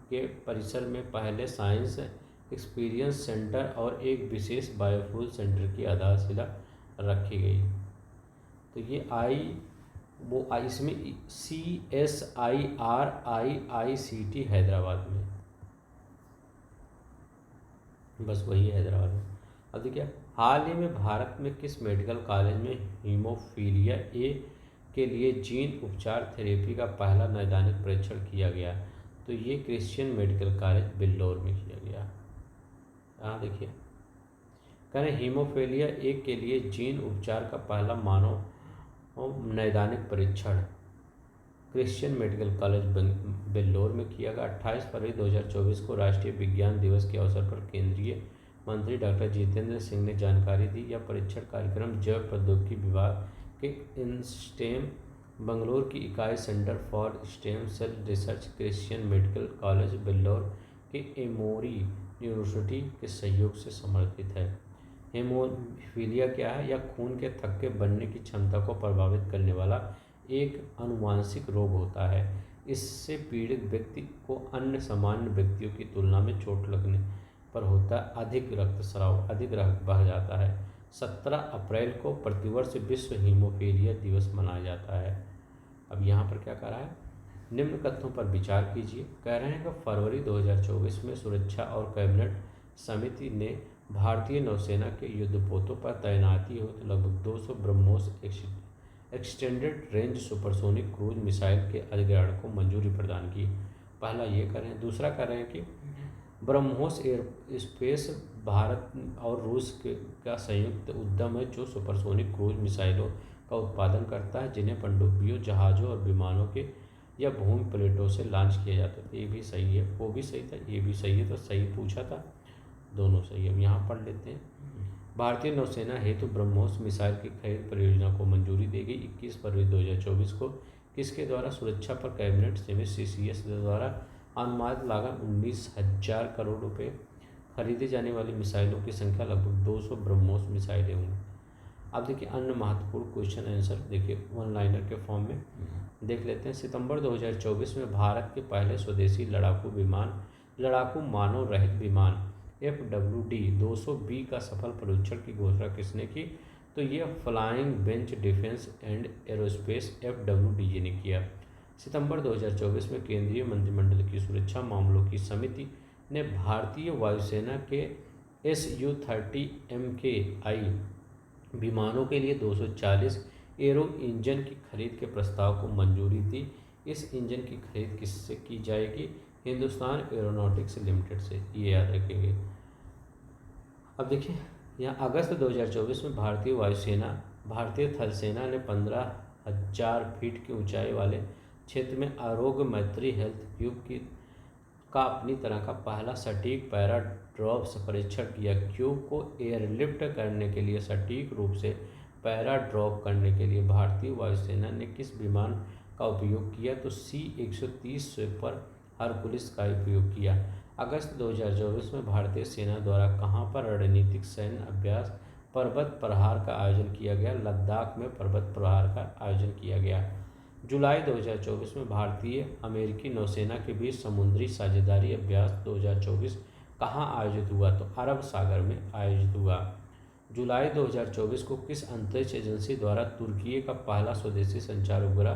के परिसर में पहले साइंस एक्सपीरियंस सेंटर और एक विशेष बायोफ्यूल सेंटर की आधारशिला रखी गई? तो ये इसमें CSIRIICT हैदराबाद में, बस वही हैदराबाद में। अब देखिए, हाल ही में भारत में किस मेडिकल कॉलेज में हीमोफीलिया ए के लिए जीन उपचार थेरेपी का पहला नैदानिक परीक्षण किया गया? तो ये क्रिश्चियन मेडिकल कॉलेज बिल्लौर में किया गया। यहाँ देखिए, कह रहे हीमोफीलिया ए के लिए जीन उपचार का पहला मानव नैदानिक परीक्षण क्रिश्चियन मेडिकल कॉलेज बिल्लौर में किया गया। 28 फरवरी 2024 को राष्ट्रीय विज्ञान दिवस के अवसर पर केंद्रीय मंत्री डॉक्टर जितेंद्र सिंह ने जानकारी दी। यह परीक्षण कार्यक्रम जैव प्रौद्योगिकी विभाग के INSTEM बंगलौर की इकाई centre for stem cell research Christian medical college Vellore के एमोरी यूनिवर्सिटी के सहयोग से समर्थित है। हेमोफीलिया क्या है? यह खून के थक्के बनने की क्षमता को प्रभावित करने वाला एक अनुवांशिक रोग होता है। इससे पीड़ित व्यक्ति को अन्य सामान्य व्यक्तियों की तुलना में चोट लगने पर होता है अधिक रक्तस्राव, अधिक रक्त बह जाता है। 17 अप्रैल को प्रतिवर्ष विश्व हीमोफीलिया दिवस मनाया जाता है। अब यहाँ पर क्या कह रहा है? निम्न कथनों पर विचार कीजिए। कह रहे हैं कि फरवरी 2024 में सुरक्षा और कैबिनेट समिति ने भारतीय नौसेना के युद्धपोतों पर तैनाती हो तो लगभग 200 BrahMos extended range supersonic cruise missile के अधिग्रहण को मंजूरी प्रदान की। पहला ये कर रहे हैं। दूसरा कर रहे हैं कि ब्रह्मोस एयर स्पेस भारत और रूस का संयुक्त उद्यम है जो सुपरसोनिक क्रूज मिसाइलों का उत्पादन करता है, जिन्हें पनडुब्बियों, जहाज़ों और विमानों के या भूमि प्लेटों से लॉन्च किया जाता है। ये भी सही है, वो भी सही था, ये भी सही है, तो सही पूछा था, दोनों सही है। अब यहाँ पढ़ लेते हैं। भारतीय नौसेना हेतु ब्रह्मोस मिसाइल की खरीद परियोजना को मंजूरी दी गई। 21 फरवरी 2024 को किसके द्वारा? सुरक्षा पर कैबिनेट समिति CCS द्वारा अनुमानित लागत 19,000 करोड़ रुपए। खरीदी जाने वाली मिसाइलों की संख्या लगभग 200 ब्रह्मोस मिसाइलें होंगी। अब देखिए अन्य महत्वपूर्ण क्वेश्चन आंसर देखिए वन लाइनर के फॉर्म में देख लेते हैं। सितंबर 2024 में भारत के पहले स्वदेशी लड़ाकू मानव रहित विमान FWD-200B का सफल परीक्षण की घोषणा किसने की? तो ये flying bench defence and aerospace FWDG ने किया। सितंबर 2024 में केंद्रीय मंत्रिमंडल की सुरक्षा मामलों की समिति ने भारतीय वायुसेना के Su-30 MKI विमानों के लिए 240 एरो इंजन की खरीद के प्रस्ताव को मंजूरी दी। इस इंजन की खरीद किससे की जाएगी? हिंदुस्तान एरोनॉटिक्स लिमिटेड से, ये याद रखेंगे। अब देखिए यहाँ अगस्त 2024 में भारतीय थल सेना ने 15,000 फीट की ऊंचाई वाले क्षेत्र में आरोग्य मैत्री हेल्थ क्यूब का अपनी तरह का पहला सटीक पैरा ड्रॉप परीक्षण किया। क्यूब को एयरलिफ्ट करने के लिए सटीक रूप से पैरा ड्रॉप करने के लिए भारतीय वायुसेना ने किस विमान का उपयोग किया? तो C-130 सुपर हरकुलिस का उपयोग किया। अगस्त 2024 में भारतीय सेना द्वारा कहां पर रणनीतिक सैन्य अभ्यास पर्वत प्रहार का आयोजन किया गया? लद्दाख में पर्वत प्रहार का आयोजन किया गया। जुलाई 2024 में भारतीय अमेरिकी नौसेना के बीच समुद्री साझेदारी अभ्यास 2024 कहां आयोजित हुआ? तो अरब सागर में आयोजित हुआ। जुलाई 2024 को किस अंतरिक्ष एजेंसी द्वारा तुर्की का पहला स्वदेशी संचार उपग्रह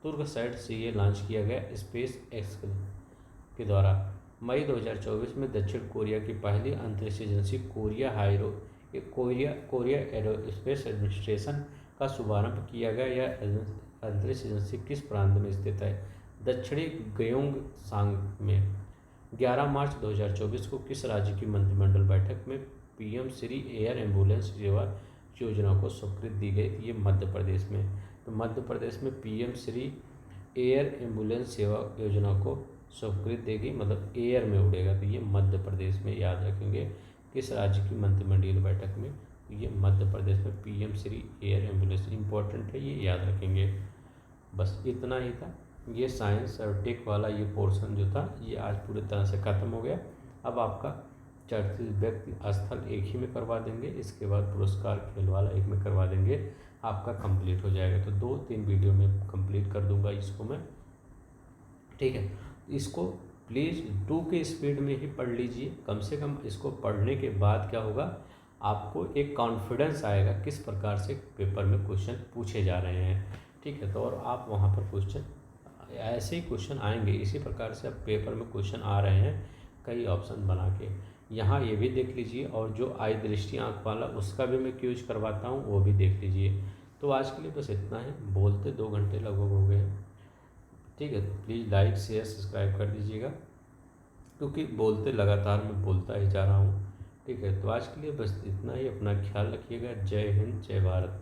तुर्कसैट से लॉन्च किया गया? स्पेस एक्स के द्वारा। मई 2024 में दक्षिण कोरिया की पहली अंतरिक्ष एजेंसी कोरिया एरोस्पेस एडमिनिस्ट्रेशन का शुभारंभ किया गया। यह अंतरिक्ष एजेंसी किस प्रांत में स्थित है? दक्षिणी गयोंगसांग में। 11 मार्च 2024 को किस राज्य की मंत्रिमंडल बैठक में पीएम श्री एयर एम्बुलेंस सेवा योजना को स्वीकृति दी गई थी, ये मध्य प्रदेश में। तो मध्य प्रदेश में पीएम श्री एयर एम्बुलेंस सेवा योजना को स्वीकृति देगी, मतलब एयर में उड़ेगा, तो ये मध्य प्रदेश में, याद रखेंगे। किस राज्य की मंत्रिमंडलीय बैठक में? ये मध्य प्रदेश में PM Shri air ambulance, important है, ये याद रखेंगे। बस इतना ही था। ये साइंस और टेक वाला ये पोर्शन जो था ये आज पूरी तरह से ख़त्म हो गया। अब आपका चर्चित व्यक्ति स्थल एक ही में करवा देंगे, इसके बाद पुरस्कार खेल वाला एक में करवा देंगे, आपका कंप्लीट हो जाएगा। तो 2-3 वीडियो में कंप्लीट कर दूंगा इसको मैं, ठीक है। इसको प्लीज़ 2 के स्पीड में ही पढ़ लीजिए, कम से कम। इसको पढ़ने के बाद क्या होगा, आपको एक कॉन्फिडेंस आएगा किस प्रकार से पेपर में क्वेश्चन पूछे जा रहे हैं, ठीक है। तो और आप वहाँ पर क्वेश्चन, ऐसे ही क्वेश्चन आएंगे, इसी प्रकार से अब पेपर में क्वेश्चन आ रहे हैं कई ऑप्शन बना के। यहाँ ये भी देख लीजिए, और जो आई दृष्टि आँख वाला उसका भी मैं क्यूज करवाता हूँ, वो भी देख लीजिए। तो आज के लिए बस इतना ही, बोलते 2 घंटे लगभग हो गए हैं, ठीक है। प्लीज़ लाइक शेयर सब्सक्राइब कर दीजिएगा, क्योंकि बोलते लगातार मैं बोलता ही जा रहा हूँ, ठीक है। तो आज के लिए बस इतना ही, अपना ख्याल रखिएगा। जय हिंद, जय भारत।